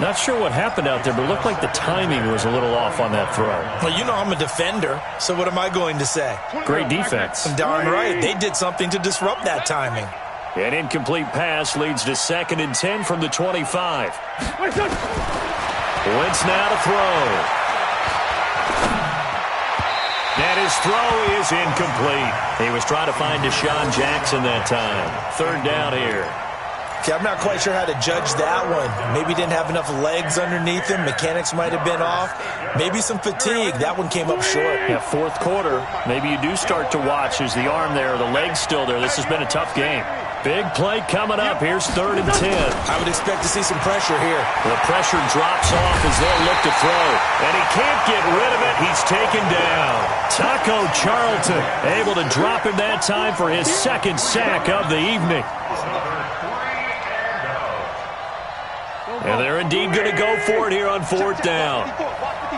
Not sure what happened out there, but it looked like the timing was a little off on that throw. Well, you know I'm a defender, so what am I going to say? Great defense. Darn right. They did something to disrupt that timing. An incomplete pass leads to 2nd and 10 from the 25. Wentz now to throw. And his throw is incomplete. He was trying to find Deshaun Jackson that time. 3rd down here. Okay, I'm not quite sure how to judge that one. Maybe he didn't have enough legs underneath him. Mechanics might have been off. Maybe some fatigue. That one came up short. Yeah, 4th quarter. Maybe you do start to watch. Is the arm there, the leg's still there? This has been a tough game. Big play coming up. Here's 3rd and 10. I would expect to see some pressure here. The pressure drops off as they'll look to throw. And he can't get rid of it. He's taken down. Taco Charlton able to drop him that time for his 2nd sack of the evening. And they're indeed going to go for it here on 4th down.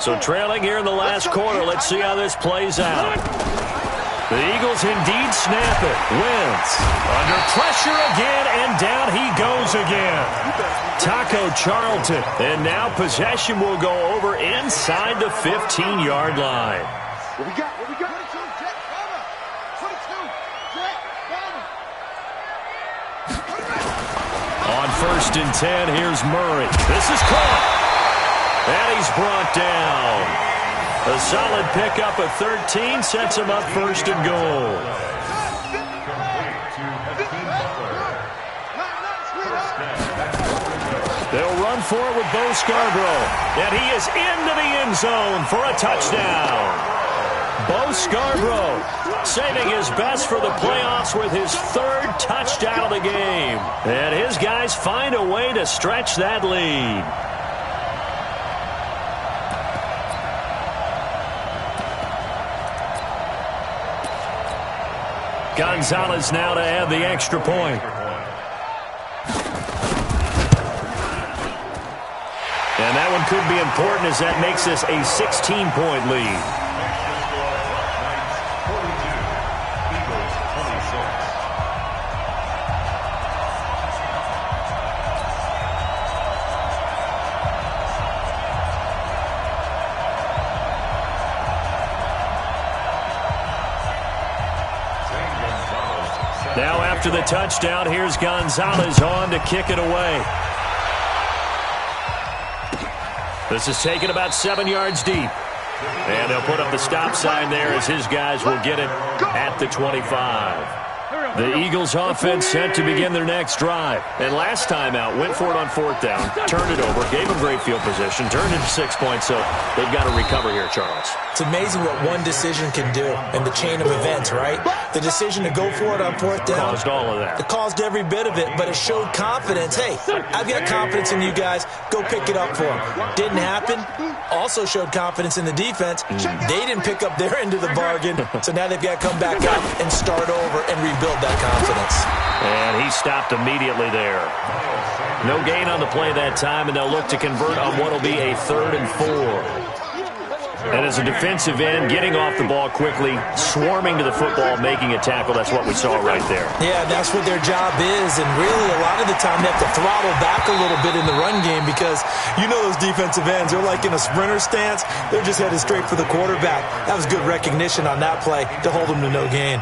So trailing here in the last quarter. Let's see how this plays out. The Eagles indeed snap it. Wentz under pressure again, and down he goes again. Taco Charlton. And now possession will go over inside the 15-yard line. What we got? What we got? 22, Jet, Bama. 22, Jet, Bama. On 1st and 10, here's Murray. This is caught. And he's brought down. A solid pickup of 13 sets him up 1st and goal. They'll run for it with Bo Scarborough. And he is into the end zone for a touchdown. Bo Scarborough saving his best for the playoffs with his 3rd touchdown of the game. And his guys find a way to stretch that lead. Gonzalez now to add the extra point. And that one could be important as that makes this a 16-point lead. Now after the touchdown, here's Gonzalez on to kick it away. This is taken about 7 yards deep. And they'll put up the stop sign there as his guys will get it at the 25. The Eagles offense set to begin their next drive. And last time out, went for it on 4th down, turned it over, gave them great field position, turned it to 6 points, so they've got to recover here, Charles. It's amazing what one decision can do in the chain of events, right? The decision to go for it on 4th down. Caused all of that. It caused every bit of it, but it showed confidence. Hey, I've got confidence in you guys. Go pick it up for them. Didn't happen. Also showed confidence in the defense. They didn't pick up their end of the bargain, so now they've got to come back up and start over and rebuild that confidence. And he stopped immediately there. No gain on the play that time, and they'll look to convert on what will be a 3rd and 4. And as a defensive end, getting off the ball quickly, swarming to the football, making a tackle, that's what we saw right there. Yeah, that's what their job is, and really a lot of the time they have to throttle back a little bit in the run game because you know those defensive ends, they're like in a sprinter stance. They're just headed straight for the quarterback. That was good recognition on that play to hold them to no gain.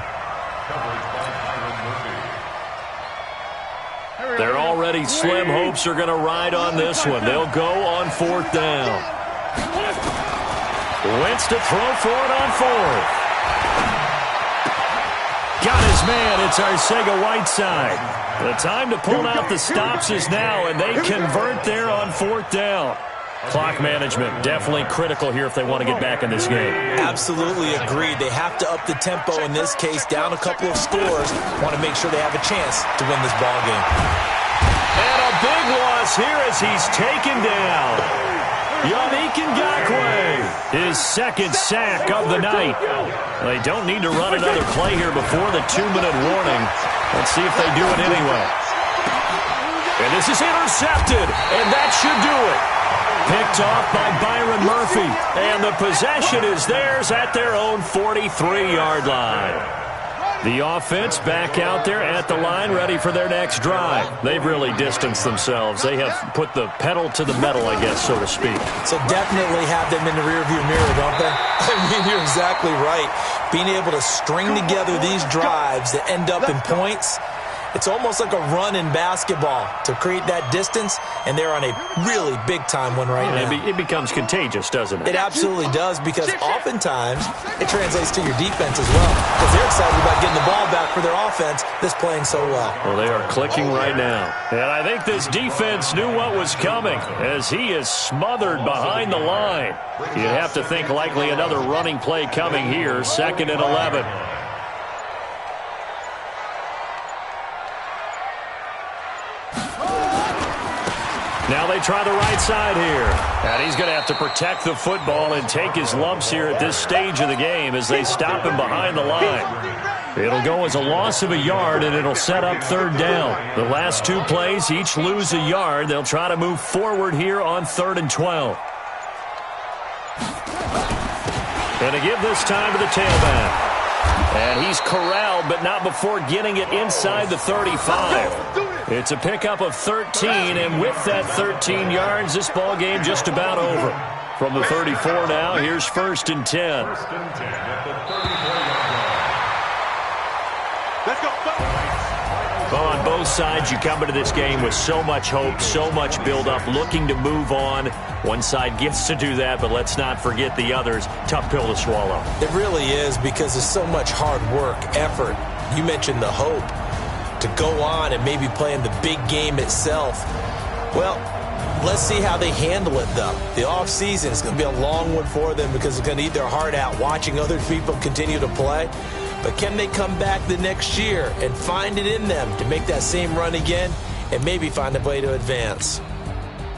Their already slim hopes are going to ride on this one. They'll go on 4th down. Wentz to throw for it on 4th. Got his man. It's JZAgenius715's. The time to pull out the stops is now, and they convert there on 4th down. Clock management definitely critical here if they want to get back in this game. Absolutely agreed. They have to up the tempo in this case, down a couple of scores. Want to make sure they have a chance to win this ball game. And a big loss here as he's taken down. His second sack of the night. They don't need to run another play here before the 2-minute warning. Let's see if they do it anyway. And this is intercepted, and that should do it. Picked off by Byron Murphy, and the possession is theirs at their own 43-yard line. The offense back out there at the line, ready for their next drive. They've really distanced themselves. They have put the pedal to the metal, I guess, so to speak. So definitely have them in the rearview mirror, don't they? I mean, you're exactly right. Being able to string together these drives that end up in points, it's almost like a run in basketball to create that distance, and they're on a really big-time one right now. It becomes contagious, doesn't it? It absolutely does, because oftentimes it translates to your defense as well, because they're excited about getting the ball back for their offense that's playing so well. Well, they are clicking right now. And I think this defense knew what was coming as he is smothered behind the line. You'd have to think likely another running play coming here, 2nd and 11. Now they try the right side here. And he's going to have to protect the football and take his lumps here at this stage of the game as they stop him behind the line. It'll go as a loss of a yard, and it'll set up 3rd down. The last 2 plays each lose a yard. They'll try to move forward here on 3rd and 12. And to give this time to the tailback. And he's corralled, but not before getting it inside the 35. It's a pickup of 13, and with that 13 yards, this ball game just about over. From the 34 now, here's 1st and 10. Let's go. On both sides, you come into this game with so much hope, so much build-up, looking to move on. One side gets to do that, but let's not forget the others. Tough pill to swallow. It really is, because there's so much hard work, effort. You mentioned the hope to go on and maybe play in the big game itself. Well, let's see how they handle it, though. The offseason is going to be a long one for them because it's going to eat their heart out watching other people continue to play. But can they come back the next year and find it in them to make that same run again and maybe find a way to advance?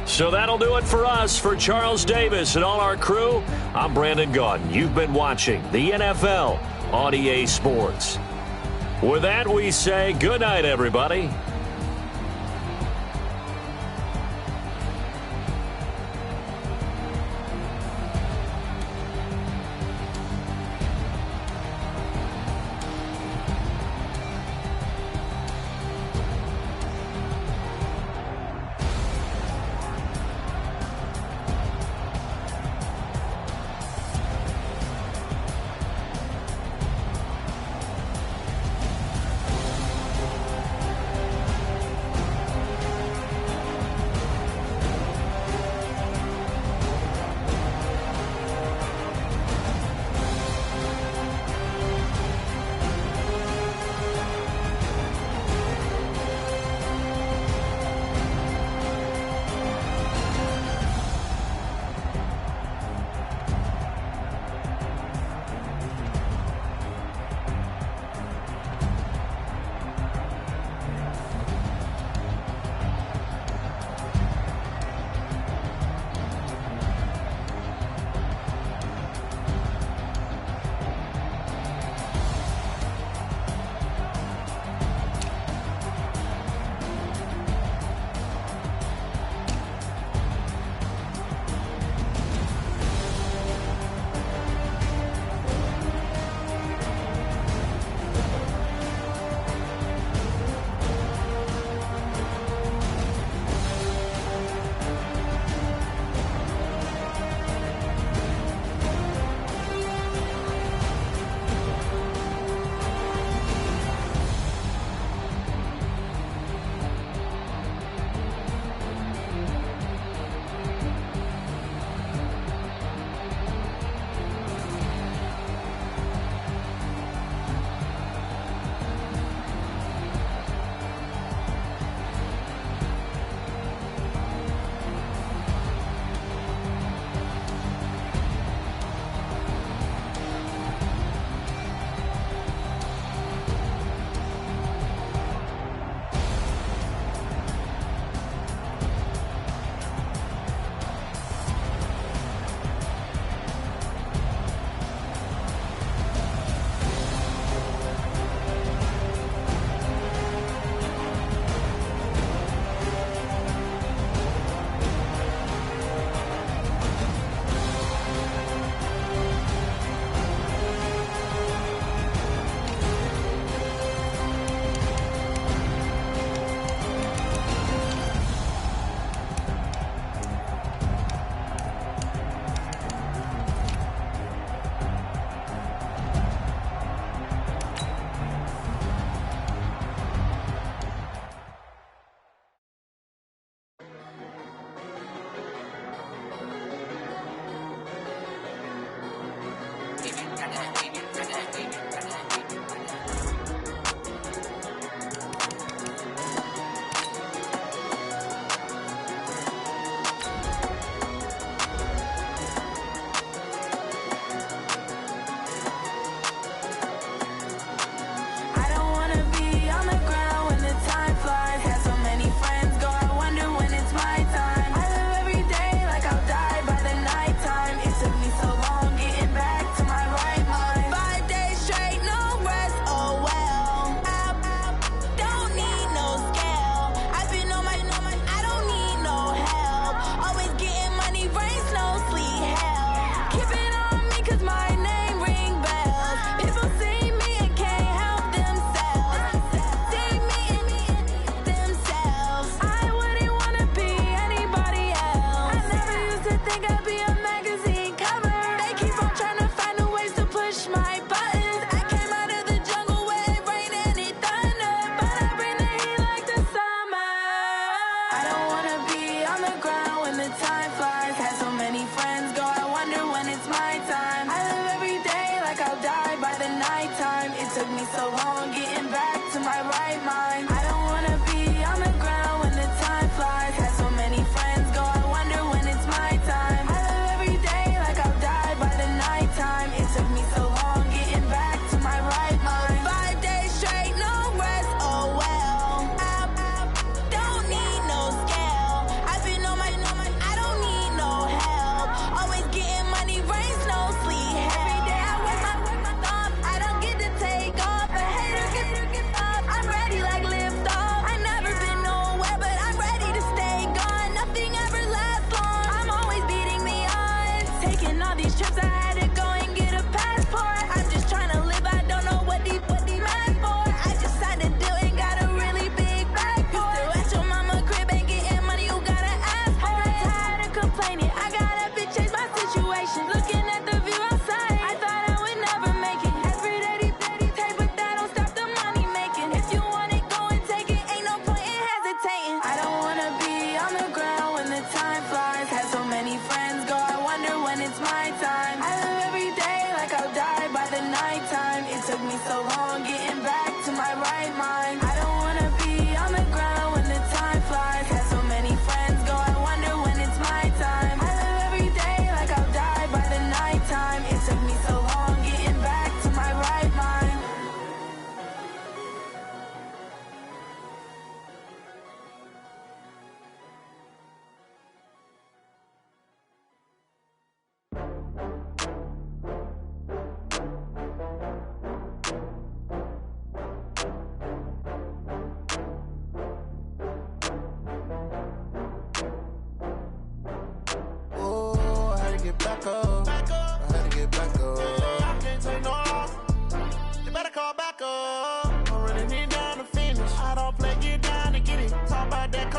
So that'll do it for us. For Charles Davis and all our crew, I'm Brandon Gaudin. You've been watching the NFL on EA Sports. With that, we say good night, everybody.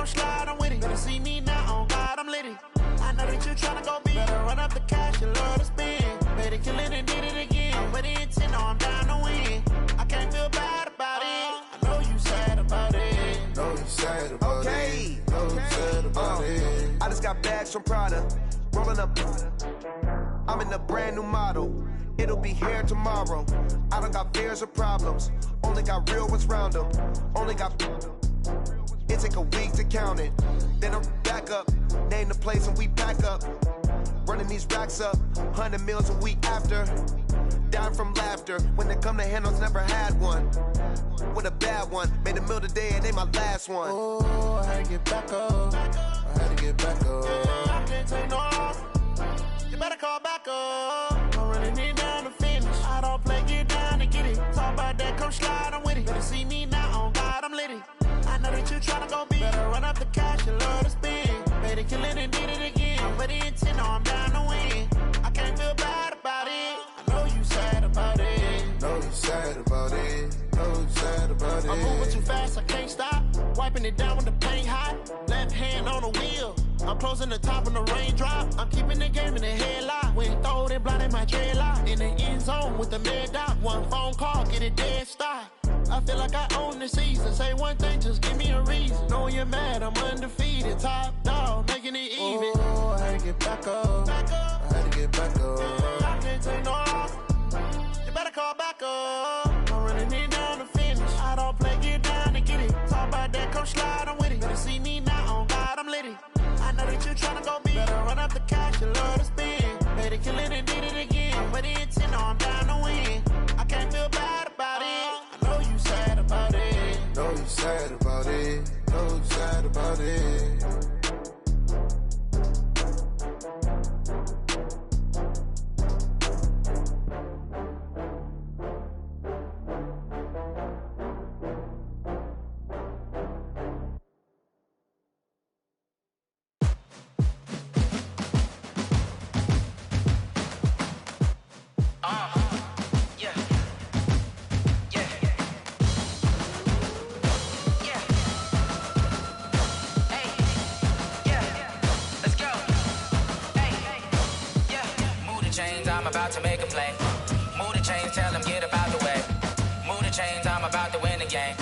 come slide, I'm with it. Better see me now, on God, I'm litty. I know that you tryna go big. Better run up the cash, you love to spend. Better kill it and did it again. I'm with the intent, no, I'm down to win. I can't feel bad about it. I know you sad about it. Know you sad about it. Know you sad about it. I just got bags from Prada. Rolling up. I'm in a brand new model. It'll be here tomorrow. I don't got fears or problems. Only got real ones round them. Only got. It take a week to count it. Then I'm back up. Name the place and we pack up. Running these racks up. 100 meals a week after. Dying from laughter. When they come to handles, never had one. With a bad one. Made a meal today and they my last one. Oh, I had to get back up. I had to get back up. Yeah, I can't take no off. You better call back up. I'm running it down to finish. I don't play, get down to get it. Talk about that, come slide, I'm with it. Better see me now, on God, I'm litty. I know that you tryna go big. Better run up the cash, you love to spend. Better kill it and did it again. I'm with the intent, no, I'm down to win. I can't feel bad about it. I know you sad about it. Know you sad about it. Know you sad about it. I'm moving too fast, I can't stop. Wiping it down when the paint hot. Left hand on the wheel. I'm closing the top when the raindrop. I'm keeping the game in the headlock. When throw it, blinding my dreadlock. In the end zone with the mid dot. One phone call, get it dead stop. I feel like I own the season. Say one thing, just give me a reason. Knowing you're mad, I'm undefeated. Top dog, making it even. Oh, I had to get back up. I had to get back up. I can't take no off. You better call back up. I'm running it down to finish. I don't play, get down to get it. Talk about that, come slide, I'm with it. Better see me now, on God, I'm litty. I know that you tryna go big. Better run up the cash, you love to spend. Better kill it and did it again. I'm with the intent, no, I'm down to win. I can't feel bad about it. I know you sad about it. Know you sad about it. Know you sad about it. I'm about to make a play. Move the chains, tell them get about the way. Move the chains, I'm about to win the game.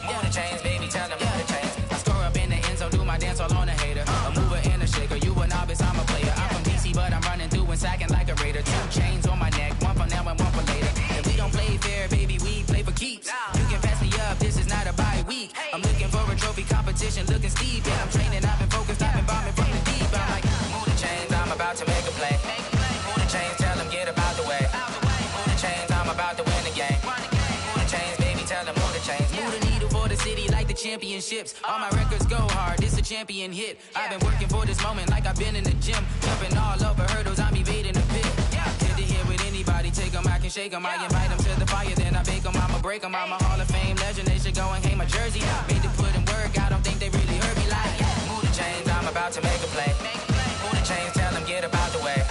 Move the chains, baby, tell them move the chains. I score up in the end zone, do my dance all on a hater. A mover and a shaker, you a novice, I'm a player. I'm from DC, but I'm running through and sacking like a raider. 2 chains on my neck, one for now and one for later. And we don't play fair, baby, we play for keeps. You can pass me up, this is not a bye week. I'm looking for a trophy competition, looking steep. Yeah, I'm training, I've been focused, I've been bombing from the deep. I'm like, move the chains, I'm about to make a play. Move the chains, tell them get about the way. Move the chains, I'm about to win the game. Move the chains, baby, tell them move the chains. Move the needle for the city like the championships. All my records go hard, this a champion hit. I've been working for this moment like I've been in the gym. Jumping all over hurdles, I'm evading the pit. Good to hear with anybody, take them, I can shake them. I invite them to the fire, then I bake them, I'ma break them. I'm a Hall of Fame legend, they should go and hang my jersey. Made to put in work, I don't think they really heard me like, move the chains, I'm about to make a play. Move the chains, tell them get about the way.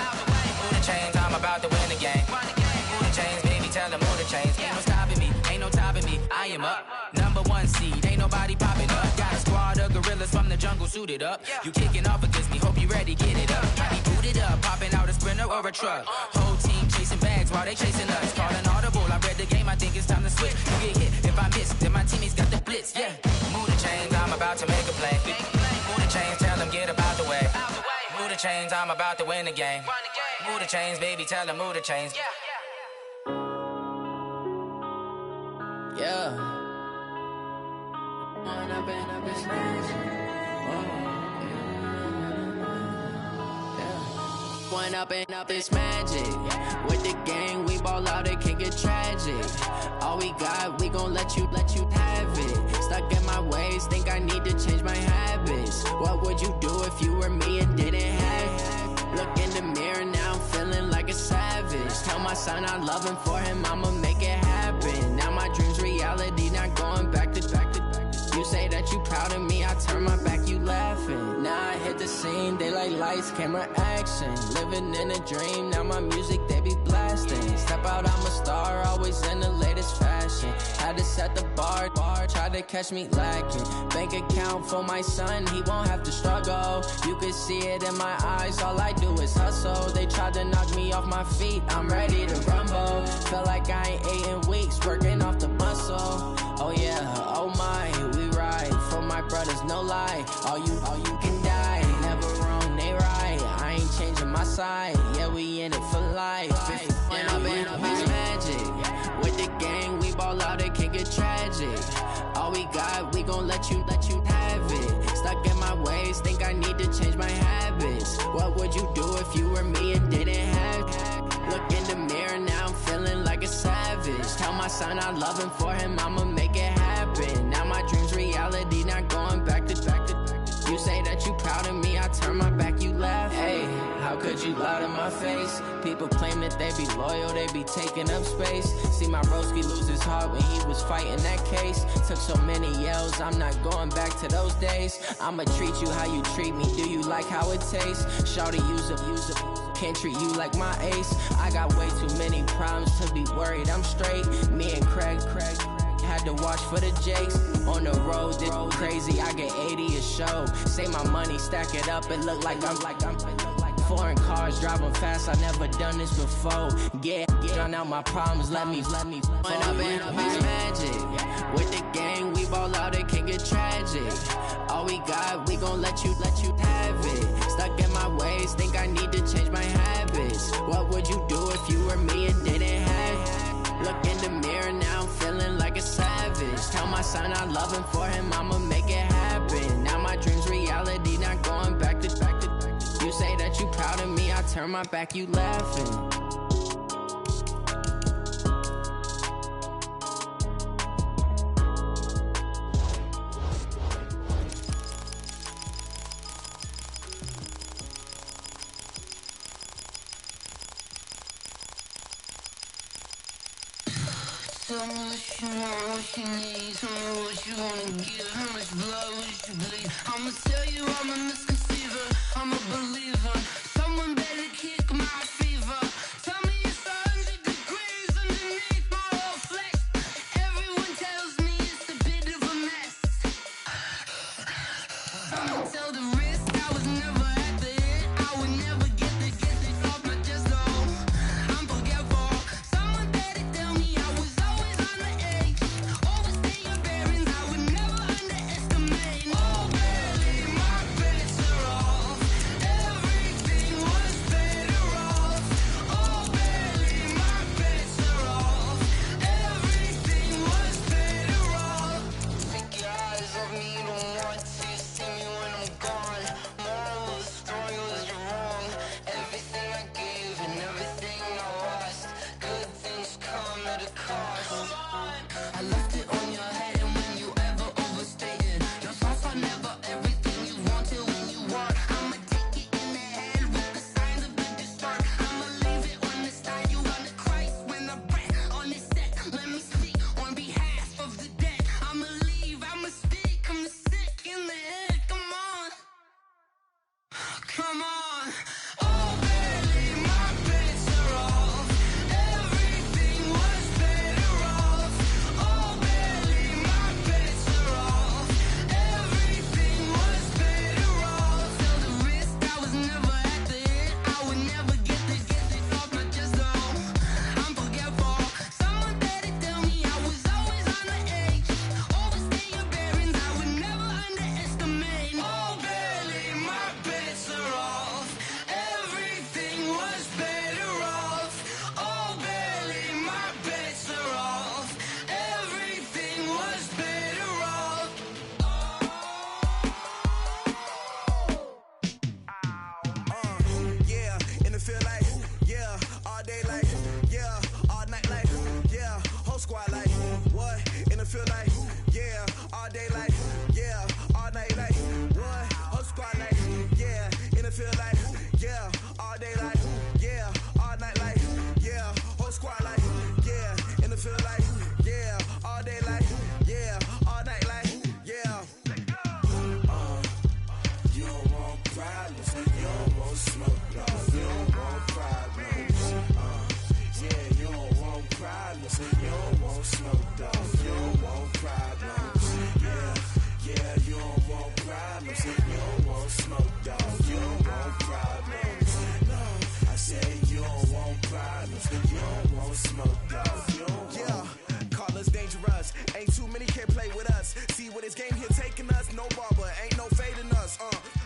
Move the chains, I'm about to win the game. Move the chains, baby, tell them move the chains. Ain't no stopping me, ain't no topping me, I am up. Number 1 seed, ain't nobody popping up. Got a squad of gorillas from the jungle suited up. You kicking off against me, hope you ready, get it up. I be booted up, popping out a sprinter or a truck. Whole team chasing bags while they chasing us. Calling audible, I read the game, I think it's time to switch. You get hit, if I miss, then my teammates got the blitz, yeah. Move the chains, I'm about to make a play. Move the chains, tell them get about the way. Move the chains, I'm about to win the game. Move the chains, baby, tell them move the chains. Yeah. One up and up, it's magic. With the gang, we ball out, it can get tragic. All we got, we gon' let you have it. Stuck in my ways, think I need to change my habits. What would you do if you were me and didn't have it? Look in the mirror now, I'm feeling like a savage. Tell my son I love him, for him I'ma make it happen. Now my dream's reality, not going back to. You say that you proud of me, I turn my back, you laughing. Now I hit the scene, they like lights, camera, action. Living in a dream, now my music, they be blasting. Step out, I'm a star, always in the latest fashion. Had to set the bar, try to catch me lacking. Bank account for my son, he won't have to struggle. You can see it in my eyes, all I do is hustle. They tried to knock me off my feet, I'm ready to rumble. Feel like I ain't ate in weeks, working off the muscle. Oh yeah, oh my, we ride for my brothers, no lie. All you can die, never wrong, they right. I ain't changing my side, yeah, we in it for life. When I've been magic, with the gang, we ball out, it can get tragic. All we got, we gon' let you have it. Stuck in my ways, think I need to change my habits. What would you do if you were me and didn't have it? Look in the mirror, now I'm feeling like a savage. Tell my son I love him, for him I'ma make it happen. Now my dream's reality, not going back to. You say that you proud of me, I turn my back, you laugh. Hey, how could you lie to my face? People claim that they be loyal, they be taking up space. See my broski lose his heart when he was fighting that case. Took so many yells, I'm not going back to those days. I'ma treat you how you treat me, do you like how it tastes? Shawty, use it, can't treat you like my ace. I got way too many problems to be worried, I'm straight. Me and Craig had to watch for the Jakes. On the road, this crazy, I get 80 a show. Save my money, stack it up, it look like I'm foreign cars, driving fast, I never done this before. Yeah, drown out my problems, let me When I've been magic, with the gang, we ball out, it can get tragic. All we got, we gon' let you have it. Stuck in my ways, think I need to change my habits. What would you do if you were me and didn't have it? Look in the mirror, now I'm feeling like a savage. Tell my son I love him, for him I'ma make it happen. Now my dream's reality, not going back to. You say that you proud of me, I turn my back, you laughing. Tell me what you want, what you need. Tell me what you wanna give. How much blood would you bleed? I'ma tell you I'm a misconceiver. I'm a believer. Someone better kick my fever. Tell me it's 100 degrees underneath my whole flesh. Everyone tells me it's a bit of a mess. I'ma tell the risk I was never at the end. I would never get this off my chest. No, I'm forgetful. Someone better tell me I was always on the edge. Overstay your bearings, I would never underestimate. Oh baby, my bets are off. Everything ain't no fading us,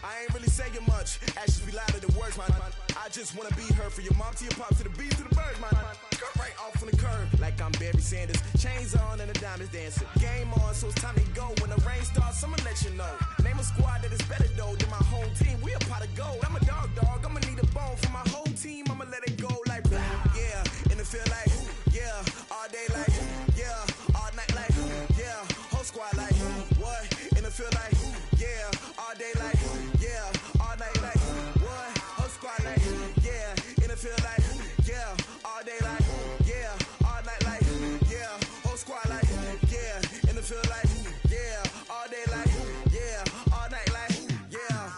I ain't really saying much. Actions be louder than words, man. I just wanna be heard, for your mom to your pop, to the beat, to the birds, man. Cut right off on the curb, like I'm Barry Sanders. Chains on and the diamonds dancing. Game on, so it's time to go. When the rain starts, I'ma let you know. Name a squad that is better though than my home team. We a pot of gold. I'm a dog. I'ma need a bone for my whole team. I'ma let it go like blah, yeah. And it feel like, yeah. All day like, yeah. All night like, yeah. Whole squad like, what? And it feel like, yeah. All day like, yeah. All night like, what? Whole squad like, yeah. And it feel like, yeah. All day like, yeah. All night like, yeah. Whole squad like, yeah. And it feel like, yeah. All day like, yeah. All night like, yeah.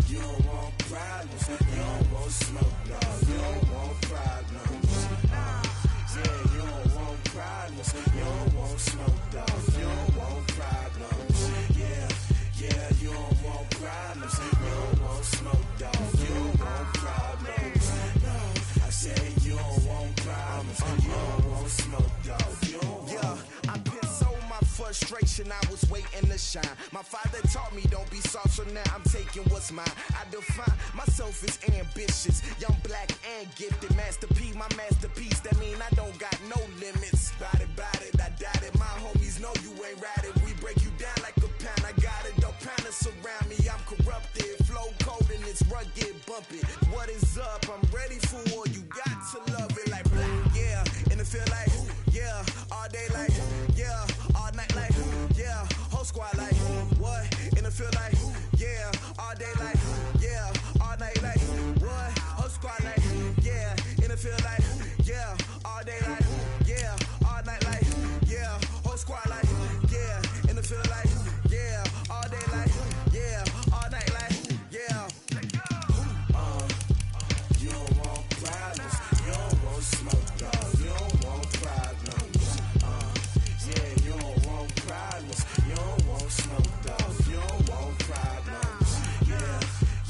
You don't want problems. You don't want smoke, dog. You don't want problems. Yeah, you don't want problems. You don't want smoke, dog. You don't want problems. Yeah, you don't want problems. You don't want smoke, dog. You don't want problems. No, I said you don't want problems. You don't want smoke, dog. You don't want. Yeah, I've been so my frustration, I was waiting to shine. My father taught me don't be soft, so now I'm taking what's mine. I define myself as ambitious, young, black, and gifted. Master P, my masterpiece, that mean I don't got no limits. Bout it, I doubt it. My homies know you ain't ride it. We break you down like a pound. I got it, don't pound it surround me. I'm corrupted, flow cold and it's rugged, bumpy. What is up? I'm ready for war. You got to love it like black, yeah. And it feel like, yeah. All day like, yeah. All night like, yeah. Whole squad like, what? And it feel like, yeah. All day like, yeah. All night like, what? Whole squad like, yeah. And it feel like, yeah. All day like, yeah. All night like, yeah. Whole squad like, yeah. And it feel like, yeah. All day like, yeah. All night like, yeah. You don't want problems. You don't want smoke, dog. You don't want problems. Yeah, you don't want problems. You don't want smoke, dog. You don't want problems.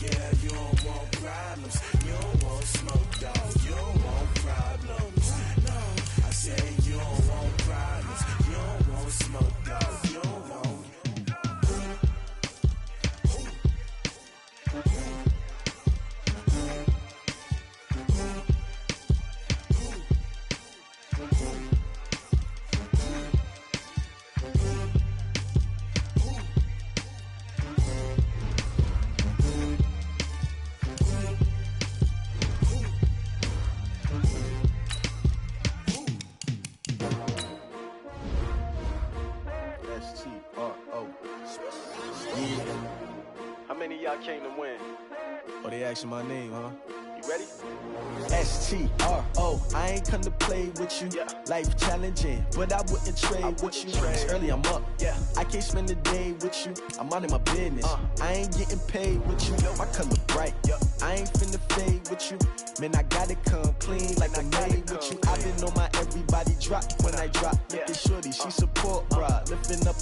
Yeah, you don't want problems. You don't want smoke, dog. You don't want problems. No, I said you don't want problems. You don't want smoke, dog. You don't want. How many of y'all came to win? Oh, they asking my name, huh? You ready? STRO, I ain't come to play with you. Yeah. Life challenging, but I wouldn't trade with you. It's early, I'm up. Yeah. I can't spend the day with you. I'm minding my business. I ain't getting paid with you. My color bright. I ain't finna fade with you. Man, I gotta come clean like I'm made with you. I've been on my everybody drop when I drop. Look at shorty, she support, bruh. Lifting up.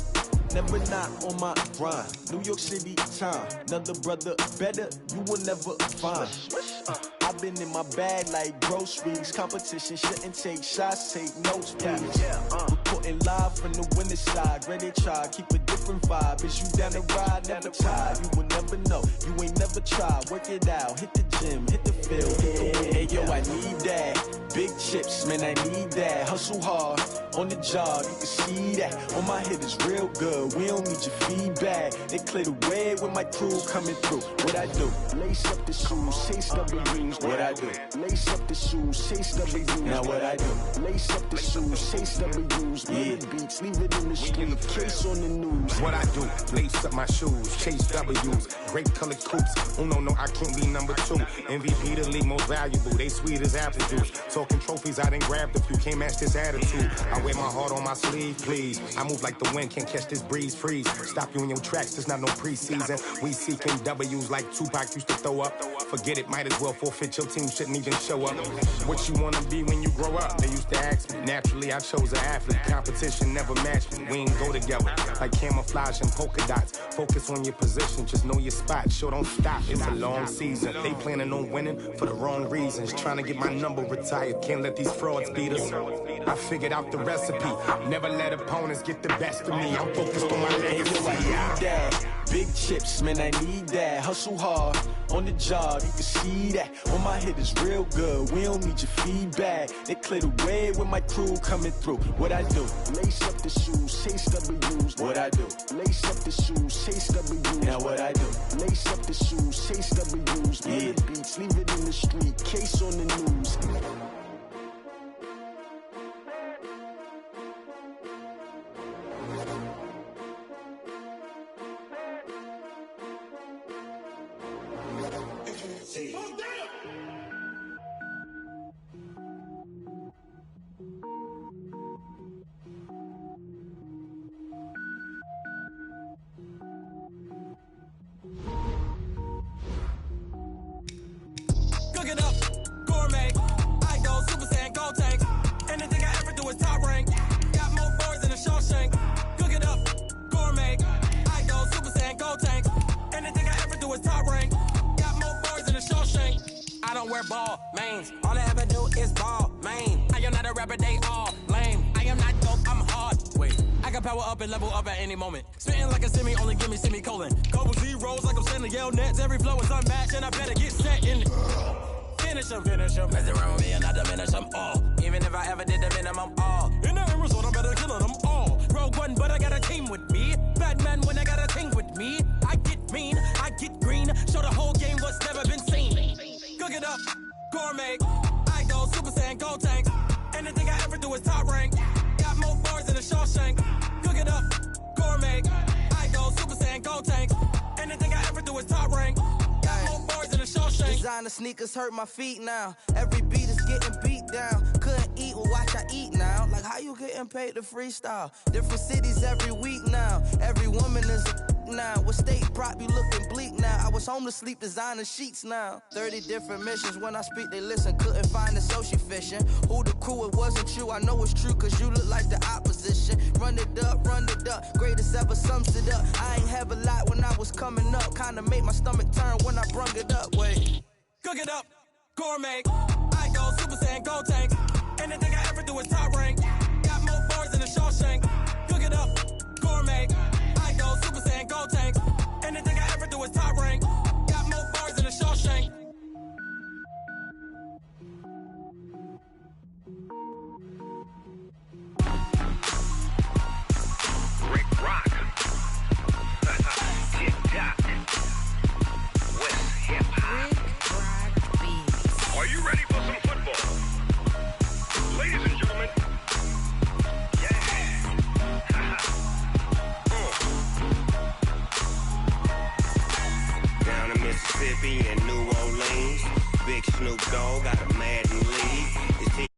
Never not on my grind. New York City time. Another brother better, you will never find. I've been in my bag like groceries. Competition shouldn't take shots, take notes, please. Reporting live from the winning side. Ready to try, keep a different vibe. Is you down the ride, never tired. You will never know, you ain't never tried. Work it out, hit the gym, hit the field. Hey yo, I need that. Big chips, man, I need that. Hustle hard, on the job, you can see that. On my hit is real good, we don't need your feedback. They clear the way with my crew coming through. What I do? Lace up the shoes, chase W's. What I do? Lace up the shoes, chase W's. Now what I do? Lace up the shoes, chase W's. Yeah. Beats, leave it in the street, case on the news. What I do? Lace up my shoes, chase W's. Great colored coops. Oh no, I can't be number 2. MVP the league most valuable. They sweet as apple juice. Talking trophies, I done grabbed a few. Can't match this attitude. I wear my heart on my sleeve, please. I move like the wind, can't catch this breeze, freeze. Stop you in your tracks, there's not no preseason. We seeking W's like Tupac used to throw up. Forget it, might as well forfeit. Your team shouldn't even show up. What you wanna be when you grow up? They used to ask me. Naturally, I chose an athlete. Competition never matched me. We ain't go together like camouflage and polka dots. Focus on your position, just know your spot. Sure, don't stop. It's a long season. They planning on winning for the wrong reasons. Trying to get my number retired. it. Can't let these frauds beat us. I figured out the recipe. Never let opponents get the best of me. I'm focused on my legacy. Big chips, man, I need that. Hustle hard on the job, you can see that. On my head is real good, we don't need your feedback. They clear the way with my crew coming through. What I do? Lace up the shoes, chase W's. What I do? Lace up the shoes, chase W's. Now what I do? Lace up the shoes, chase W's. Yeah. The beats, leave it in the street, case on the news. Cook it up, gourmet. I go Super Saiyan, gold tank. Anything I ever do is top rank. Got more boys than a Shawshank. Cook it up, gourmet. I go Super Saiyan, gold tank. Anything I ever do is top rank. Got more boys than a Shawshank. I don't wear ball mains. All I ever do is ball main. I am not a rapper, they all lame. I am not dope, I'm hard. Wait, I can power up and level up at any moment. Spitting like a semi, only give me semicolon. Couple zeros like I'm sending yell nets. Every flow is unmatched and I better get set in. Finish them. Mess around with me and I diminish them all. Even if I ever did the minimum, all. In the end result, I better kill them all. Rogue One, but I got a team with me. Batman when I got a team with me. I get mean, I get green. Show the whole game what's never been seen. Cook it up, gourmet. I go Super Saiyan, gold tank. Anything I ever do is top rank. Got more bars than a Shawshank. Cook it up, gourmet. I go Super Saiyan, gold tank. Anything I ever do is top rank. Got more bars than a Shawshank. Designer sneakers hurt my feet now. Every beat is getting beat down. Couldn't eat, well watch I eat now. Like how you getting paid to freestyle? Different cities every week now. Every woman is a now. With state prop, you looking bleak now. I was home to sleep, designer sheets now. 30 different missions. When I speak, they listen. Couldn't find it, so she fishing. Who the crew? It wasn't you. I know it's true, cause you look like the opposition. Run it up. Greatest ever sums it up. I ain't have a lot when I was coming up. Kinda made my stomach turn when I brung it up. Wait. Cook it up, gourmet. I go Super Saiyan, gold tank. Anything I ever do is top rank. Got more bars than a Shawshank. Cook it up, gourmet. I go Super Saiyan, gold tank. Anything I ever do is top rank. Got more bars than a Shawshank. Rick Rock. TikTok. West Hip Hop. Are you ready for some football? Ladies and gentlemen. Down in Mississippi and New Orleans, Big Snoop Dogg got a Madden league. His team